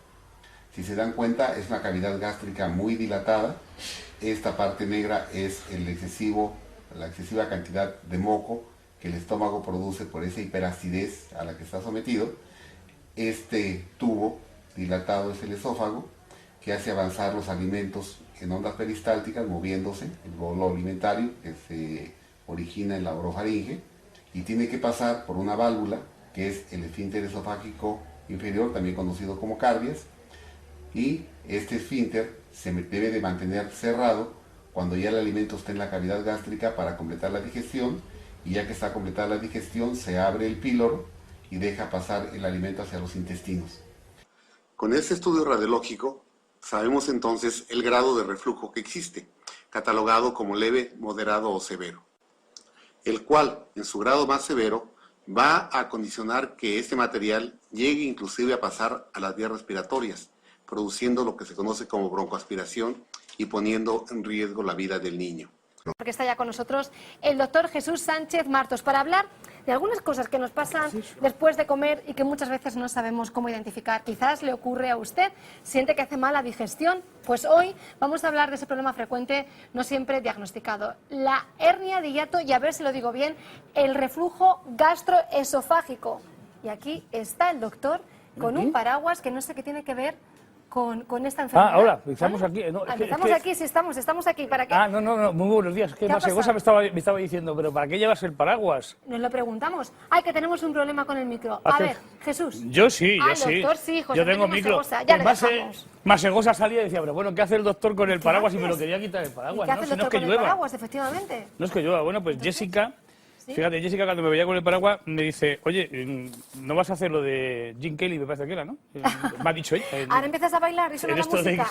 Speaker 2: Si se dan cuenta, es una cavidad gástrica muy dilatada. Esta parte negra es la excesiva cantidad de moco que el estómago produce por esa hiperacidez a la que está sometido. Este tubo dilatado es el esófago, que hace avanzar los alimentos en ondas peristálticas, moviéndose, el bolo alimentario que se origina en la orofaringe, y tiene que pasar por una válvula, que es el esfínter esofágico inferior, también conocido como cardias, y este esfínter se debe de mantener cerrado cuando ya el alimento está en la cavidad gástrica para completar la digestión, y ya que está completada la digestión, se abre el píloro y deja pasar el alimento hacia los intestinos.
Speaker 1: Con este estudio radiológico sabemos entonces el grado de reflujo que existe, catalogado como leve, moderado o severo, el cual, en su grado más severo, va a condicionar que este material llegue inclusive a pasar a las vías respiratorias, produciendo lo que se conoce como broncoaspiración y poniendo en riesgo la vida del niño.
Speaker 3: Porque está ya con nosotros el doctor Jesús Sánchez Martos para hablar de algunas cosas que nos pasan después de comer y que muchas veces no sabemos cómo identificar. Quizás le ocurre a usted, siente que hace mala digestión. Pues hoy vamos a hablar de ese problema frecuente, no siempre diagnosticado, la hernia de hiato y, a ver si lo digo bien, el reflujo gastroesofágico. Y aquí está el doctor con un paraguas que no sé qué tiene que ver con esta enfermedad.
Speaker 4: Hola, estamos aquí. No,
Speaker 3: estamos aquí, sí, estamos aquí. ¿Para qué?
Speaker 4: No, muy buenos días. Es que Masegosa me estaba diciendo, pero ¿para qué llevas el paraguas?
Speaker 3: Nos lo preguntamos. Ay, que tenemos un problema con el micro. A ver, Jesús.
Speaker 4: Yo sí,
Speaker 3: el doctor sí, José
Speaker 4: yo tengo micro.
Speaker 3: Ya le dejamos.
Speaker 4: Masegosa salía y decía, pero bueno, ¿qué hace el doctor con el paraguas? Y me lo quería quitar el paraguas.
Speaker 3: ¿Qué hace el doctor con el paraguas, efectivamente?
Speaker 4: No es que llueva. Bueno, pues
Speaker 3: ¿entonces?
Speaker 4: Jessica... ¿Sí? Fíjate, Jessica cuando me veía con el paraguas me dice, oye, ¿no vas a hacer lo de Jim Kelly? Me parece que era, ¿no? Me ha dicho ella.
Speaker 3: Ahora empiezas a bailar y suena la música.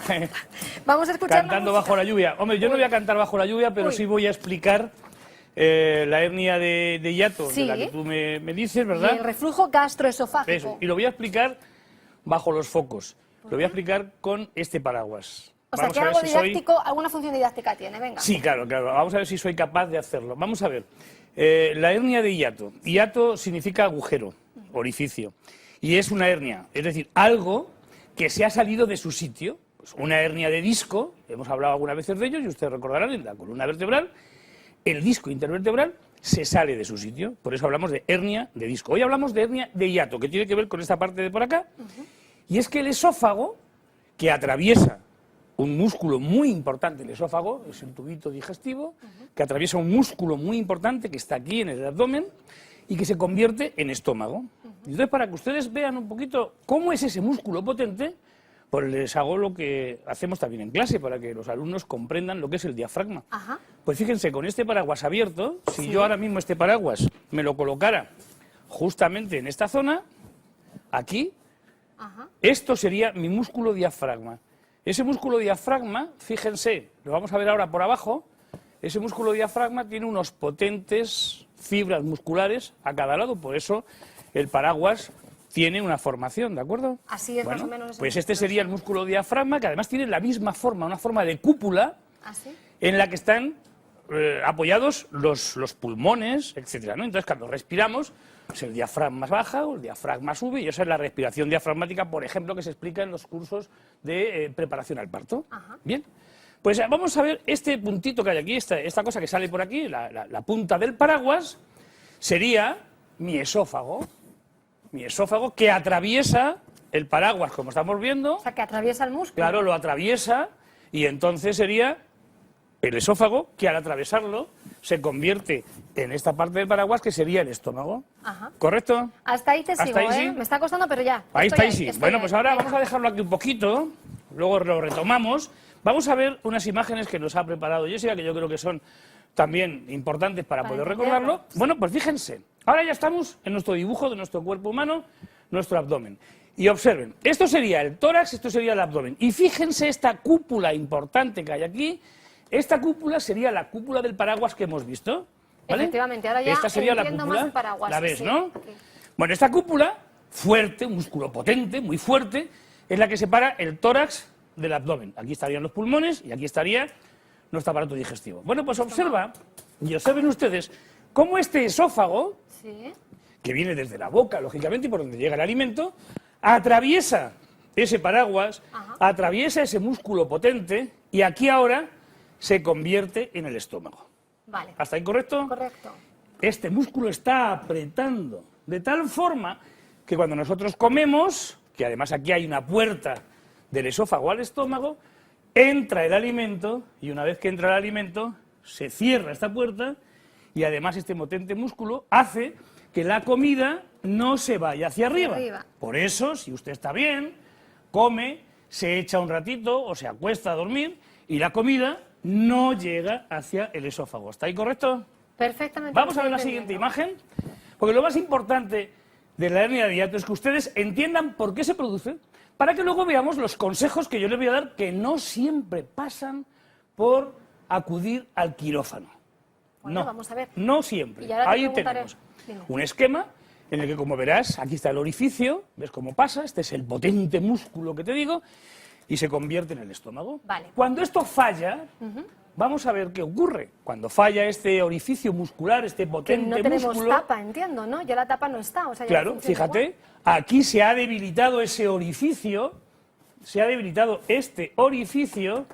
Speaker 3: Vamos a escuchar
Speaker 4: cantando bajo la lluvia. Hombre, yo no voy a cantar bajo la lluvia, pero sí voy a explicar la hernia de hiato, de la que tú me dices, ¿verdad?
Speaker 3: Y el reflujo gastroesofágico.
Speaker 4: Eso, y lo voy a explicar bajo los focos. Lo voy a explicar con este paraguas.
Speaker 3: O sea, que algo didáctico, alguna función didáctica tiene, venga.
Speaker 4: Sí, claro. Vamos a ver si soy capaz de hacerlo. Vamos a ver. La hernia de hiato. Hiato significa agujero, orificio. Y es una hernia, es decir, algo que se ha salido de su sitio. Pues una hernia de disco, hemos hablado algunas veces de ello, y ustedes recordarán, en la columna vertebral, el disco intervertebral se sale de su sitio. Por eso hablamos de hernia de disco. Hoy hablamos de hernia de hiato, que tiene que ver con esta parte de por acá. Y es que el esófago, que atraviesa un músculo muy importante, el esófago, es el tubito digestivo, que atraviesa un músculo muy importante que está aquí en el abdomen y que se convierte en estómago. Entonces, para que ustedes vean un poquito cómo es ese músculo potente, pues les hago lo que hacemos también en clase, para que los alumnos comprendan lo que es el diafragma. Pues fíjense, con este paraguas abierto, si yo ahora mismo este paraguas me lo colocara justamente en esta zona, aquí, esto sería mi músculo diafragma. Ese músculo diafragma, fíjense, lo vamos a ver ahora por abajo, ese músculo diafragma tiene unos potentes fibras musculares a cada lado, por eso el paraguas tiene una formación, ¿de acuerdo?
Speaker 3: Así es,
Speaker 4: bueno,
Speaker 3: más o menos.
Speaker 4: Pues este sería el músculo diafragma, que además tiene la misma forma, una forma de cúpula, en la que están apoyados los pulmones, etcétera, ¿no? Entonces, cuando respiramos, pues el diafragma baja o el diafragma sube, y esa es la respiración diafragmática, por ejemplo, que se explica en los cursos de preparación al parto. Bien, pues vamos a ver este puntito que hay aquí, esta cosa que sale por aquí, la punta del paraguas, sería mi esófago que atraviesa el paraguas, como estamos viendo.
Speaker 3: O sea, que atraviesa el músculo.
Speaker 4: Claro, lo atraviesa, y entonces sería el esófago, que al atravesarlo se convierte en esta parte del paraguas, que sería el estómago. ¿Correcto?
Speaker 3: Hasta ahí te sigo,
Speaker 4: ahí sí.
Speaker 3: Me está costando, pero ya.
Speaker 4: Ahí está, ahí sí. Bueno, pues ahora vamos a dejarlo aquí un poquito, luego lo retomamos. Vamos a ver unas imágenes que nos ha preparado Jessica, que yo creo que son también importantes para poder recordarlo. Bueno, pues fíjense, ahora ya estamos en nuestro dibujo de nuestro cuerpo humano, nuestro abdomen. Y observen, esto sería el tórax, esto sería el abdomen. Y fíjense esta cúpula importante que hay aquí. Esta cúpula sería la cúpula del paraguas que hemos visto, ¿vale?
Speaker 3: Efectivamente, ahora ya
Speaker 4: esta sería la
Speaker 3: entiendo
Speaker 4: cúpula,
Speaker 3: más el paraguas.
Speaker 4: la ves,
Speaker 3: sí,
Speaker 4: ¿no? Bueno, esta cúpula, fuerte, un músculo potente, muy fuerte, es la que separa el tórax del abdomen. Aquí estarían los pulmones y aquí estaría nuestro aparato digestivo. Bueno, pues observen ustedes cómo este esófago,
Speaker 3: Sí.
Speaker 4: que viene desde la boca, lógicamente, y por donde llega el alimento, atraviesa ese paraguas, atraviesa ese músculo potente y aquí ahora se convierte en el estómago.
Speaker 3: Vale.
Speaker 4: ¿Hasta ahí correcto?
Speaker 3: Correcto.
Speaker 4: Este músculo está apretando de tal forma que cuando nosotros comemos, que además aquí hay una puerta del esófago al estómago, entra el alimento y una vez que entra el alimento se cierra esta puerta y además este potente músculo hace que la comida no se vaya hacia arriba. Por eso, si usted está bien, come, se echa un ratito o se acuesta a dormir y la comida no llega hacia el esófago. ¿Está ahí correcto?
Speaker 3: Perfectamente.
Speaker 4: Vamos a ver la siguiente imagen, porque lo más importante de la hernia de hiato es que ustedes entiendan por qué se produce, para que luego veamos los consejos que yo les voy a dar, que no siempre pasan por acudir al quirófano.
Speaker 3: Bueno,
Speaker 4: no,
Speaker 3: vamos a ver.
Speaker 4: no siempre.
Speaker 3: Y ahora te
Speaker 4: Ahí
Speaker 3: preguntaré.
Speaker 4: tenemos
Speaker 3: Dime.
Speaker 4: un esquema en el que, como verás, aquí está el orificio, ves cómo pasa, este es el potente músculo que te digo, y se convierte en el estómago.
Speaker 3: Vale.
Speaker 4: Cuando esto falla, vamos a ver qué ocurre. Cuando falla este orificio muscular, este
Speaker 3: Que
Speaker 4: potente
Speaker 3: no tenemos
Speaker 4: músculo...
Speaker 3: tapa, entiendo, ¿no? Ya la tapa no está. O sea, ya
Speaker 4: Claro,
Speaker 3: no funciona
Speaker 4: fíjate,
Speaker 3: igual.
Speaker 4: aquí se ha debilitado ese orificio, se ha debilitado este orificio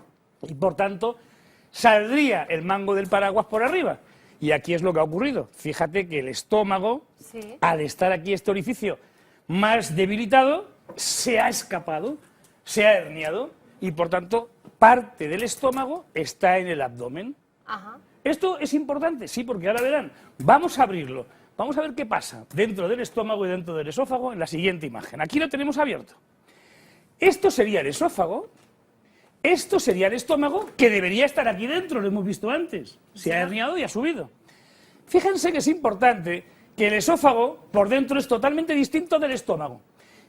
Speaker 4: y por tanto saldría el mango del paraguas por arriba. Y aquí es lo que ha ocurrido. Fíjate que el estómago,
Speaker 3: Sí.
Speaker 4: al estar aquí este orificio más debilitado, se ha escapado, se ha herniado y por tanto parte del estómago está en el abdomen.
Speaker 3: Ajá.
Speaker 4: ¿Esto es importante? Sí, porque ahora verán. Vamos a abrirlo. Vamos a ver qué pasa dentro del estómago y dentro del esófago en la siguiente imagen. Aquí lo tenemos abierto. Esto sería el esófago, esto sería el estómago, que debería estar aquí dentro, lo hemos visto antes. Se ha herniado y ha subido. Fíjense que es importante que el esófago por dentro es totalmente distinto del estómago.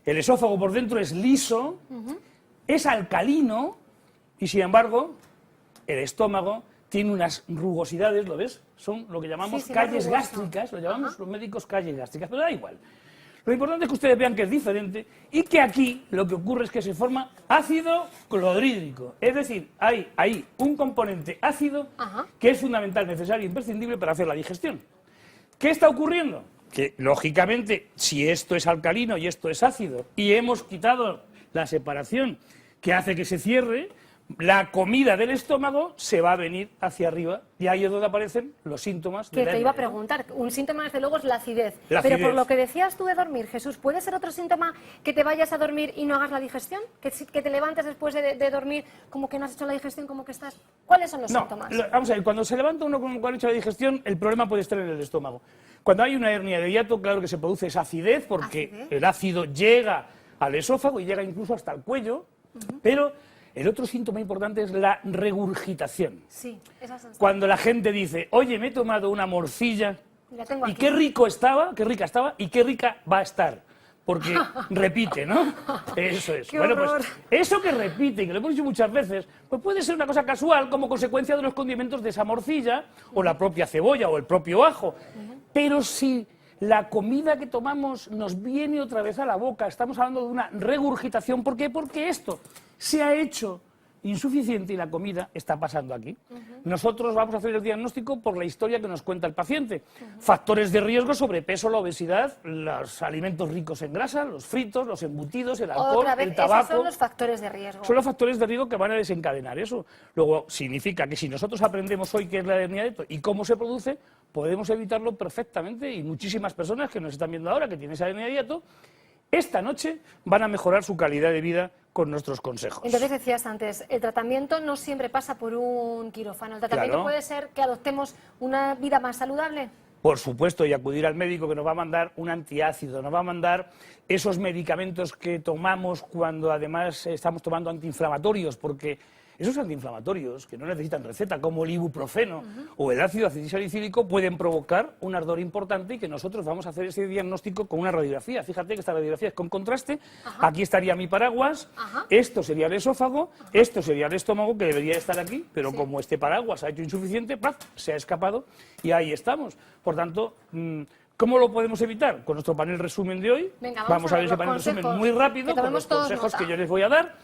Speaker 4: El esófago por dentro es liso, es alcalino y sin embargo el estómago tiene unas rugosidades, ¿lo ves? Son lo que llamamos
Speaker 3: Sí,
Speaker 4: calles
Speaker 3: rugoso.
Speaker 4: gástricas, lo llamamos los médicos calles gástricas, pero da igual. Lo importante es que ustedes vean que es diferente y que aquí lo que ocurre es que se forma ácido clorhídrico. Es decir, hay ahí un componente ácido que es fundamental, necesario e imprescindible para hacer la digestión. ¿Qué está ocurriendo? Que, lógicamente, si esto es alcalino y esto es ácido y hemos quitado la separación que hace que se cierre, la comida del estómago se va a venir hacia arriba y ahí es donde aparecen los síntomas de
Speaker 3: Que
Speaker 4: la
Speaker 3: te iba a
Speaker 4: hernia.
Speaker 3: preguntar, un síntoma desde luego es la acidez.
Speaker 4: La
Speaker 3: Pero
Speaker 4: acidez.
Speaker 3: por lo que decías tú de dormir, Jesús, ¿puede ser otro síntoma que te vayas a dormir y no hagas la digestión? Que te levantes después de dormir como que no has hecho la digestión, como que estás... ¿Cuáles son los
Speaker 4: No,
Speaker 3: síntomas?
Speaker 4: vamos a ver, cuando se levanta uno como ha hecho la digestión, el problema puede estar en el estómago. Cuando hay una hernia de hiato, claro que se produce esa acidez, porque
Speaker 3: ¿Acidez?
Speaker 4: el ácido llega al esófago y llega incluso hasta el cuello, pero el otro síntoma importante es la regurgitación.
Speaker 3: Sí, esa sensación.
Speaker 4: Cuando la gente dice, oye, me he tomado una morcilla
Speaker 3: La tengo
Speaker 4: y
Speaker 3: aquí.
Speaker 4: qué rico estaba, qué rica estaba y qué rica va a estar. Porque repite, ¿no? Eso es.
Speaker 3: ¡Qué
Speaker 4: Bueno,
Speaker 3: horror!
Speaker 4: pues eso que repite, y que lo hemos dicho muchas veces, pues puede ser una cosa casual como consecuencia de los condimentos de esa morcilla, o la propia cebolla, o el propio ajo. Pero si la comida que tomamos nos viene otra vez a la boca, estamos hablando de una regurgitación. ¿Por qué? Porque esto se ha hecho insuficiente y la comida está pasando aquí. Nosotros vamos a hacer el diagnóstico por la historia que nos cuenta el paciente. Factores de riesgo: sobrepeso, la obesidad, los alimentos ricos en grasa, los fritos, los embutidos, el alcohol,
Speaker 3: Otra vez,
Speaker 4: el
Speaker 3: esos
Speaker 4: tabaco.
Speaker 3: son los factores de riesgo.
Speaker 4: Son los factores de riesgo que van a desencadenar eso. Luego, significa que si nosotros aprendemos hoy qué es la hernia de hiato y cómo se produce, podemos evitarlo perfectamente, y muchísimas personas que nos están viendo ahora que tienen esa hernia de hiato, esta noche van a mejorar su calidad de vida con nuestros consejos.
Speaker 3: Entonces decías antes, el tratamiento no siempre pasa por un quirófano. ¿El tratamiento
Speaker 4: Claro.
Speaker 3: puede ser que adoptemos una vida más saludable?
Speaker 4: Por supuesto, y acudir al médico, que nos va a mandar un antiácido, nos va a mandar esos medicamentos que tomamos cuando además estamos tomando antiinflamatorios, porque esos antiinflamatorios que no necesitan receta, como el ibuprofeno o el ácido acetilsalicílico, pueden provocar un ardor importante y que nosotros vamos a hacer ese diagnóstico con una radiografía. Fíjate que esta radiografía es con contraste. Aquí estaría mi paraguas, esto sería el esófago, esto sería el estómago, que debería estar aquí, pero como este paraguas ha hecho insuficiente, ¡plaf!, se ha escapado y ahí estamos. Por tanto, ¿Cómo lo podemos evitar? Con nuestro panel resumen de hoy.
Speaker 3: Venga,
Speaker 4: vamos a ver ese
Speaker 3: los
Speaker 4: panel resumen
Speaker 3: consejos,
Speaker 4: muy rápido,
Speaker 3: que
Speaker 4: con
Speaker 3: tomemos
Speaker 4: los
Speaker 3: todos
Speaker 4: consejos
Speaker 3: nota.
Speaker 4: que yo les voy a dar.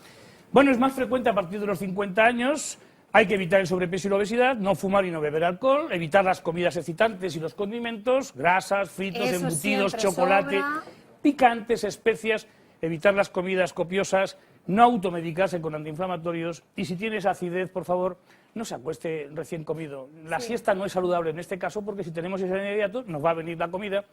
Speaker 4: Bueno, es más frecuente a partir de los 50 años. Hay que evitar el sobrepeso y la obesidad, no fumar y no beber alcohol, evitar las comidas excitantes y los condimentos, grasas, fritos,
Speaker 3: Eso
Speaker 4: embutidos,
Speaker 3: siempre
Speaker 4: chocolate,
Speaker 3: sobra.
Speaker 4: picantes, especias, evitar las comidas copiosas, no automedicarse con antiinflamatorios y si tienes acidez, por favor, no se acueste recién comido. La siesta no es saludable en este caso porque si tenemos ese inmediato nos va a venir la comida.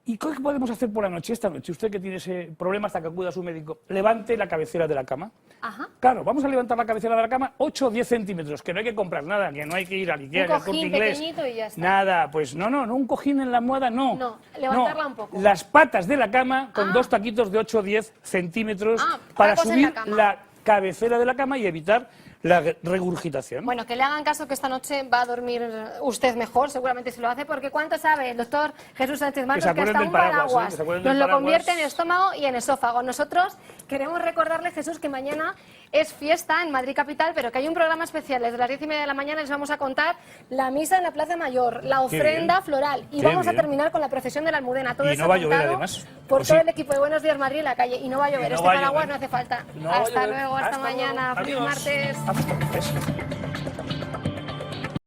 Speaker 4: ¿Y qué podemos hacer por la noche? Esta noche, usted que tiene ese problema hasta que acuda a su médico, levante la cabecera de la cama.
Speaker 3: Ajá.
Speaker 4: Claro, vamos a levantar la cabecera de la cama 8 o 10 centímetros, que no hay que comprar nada, que no hay que ir al Ikea,
Speaker 3: Un
Speaker 4: ni al Corte
Speaker 3: cojín
Speaker 4: Inglés.
Speaker 3: pequeñito y ya está.
Speaker 4: Nada, pues no, un cojín en la almohada no.
Speaker 3: No, levantarla un poco.
Speaker 4: Las patas de la cama con dos taquitos de 8 o 10 centímetros para
Speaker 3: tacos en
Speaker 4: subir
Speaker 3: la cama.
Speaker 4: la cabecera de la cama y evitar la regurgitación.
Speaker 3: Bueno, que le hagan caso que esta noche va a dormir usted mejor, seguramente si lo hace, porque ¿cuánto sabe el doctor Jesús Sánchez Martos?
Speaker 4: se
Speaker 3: Que
Speaker 4: acuerden
Speaker 3: hasta
Speaker 4: del
Speaker 3: un
Speaker 4: paraguas,
Speaker 3: paraguas
Speaker 4: que se acuerden
Speaker 3: nos
Speaker 4: del
Speaker 3: lo
Speaker 4: paraguas.
Speaker 3: convierte en estómago y en esófago. Nosotros queremos recordarle, Jesús, que mañana es fiesta en Madrid Capital, pero que hay un programa especial desde las 10:30 de la mañana. Les vamos a contar la misa en la Plaza Mayor, la ofrenda floral y
Speaker 4: Qué
Speaker 3: vamos a
Speaker 4: bien.
Speaker 3: terminar con la procesión de la Almudena. Todo
Speaker 4: Y
Speaker 3: eso
Speaker 4: no va a llover,
Speaker 3: contado
Speaker 4: además.
Speaker 3: por
Speaker 4: ¿O
Speaker 3: todo
Speaker 4: sí?
Speaker 3: el equipo de Buenos Días Madrid en la calle. Y no va a llover,
Speaker 4: no
Speaker 3: este
Speaker 4: va a
Speaker 3: paraguas
Speaker 4: llover.
Speaker 3: no hace falta.
Speaker 4: No va a
Speaker 3: Hasta
Speaker 4: llover.
Speaker 3: luego, hasta
Speaker 4: Hasta luego.
Speaker 3: mañana, feliz
Speaker 4: Adiós.
Speaker 3: martes.
Speaker 4: Hasta entonces.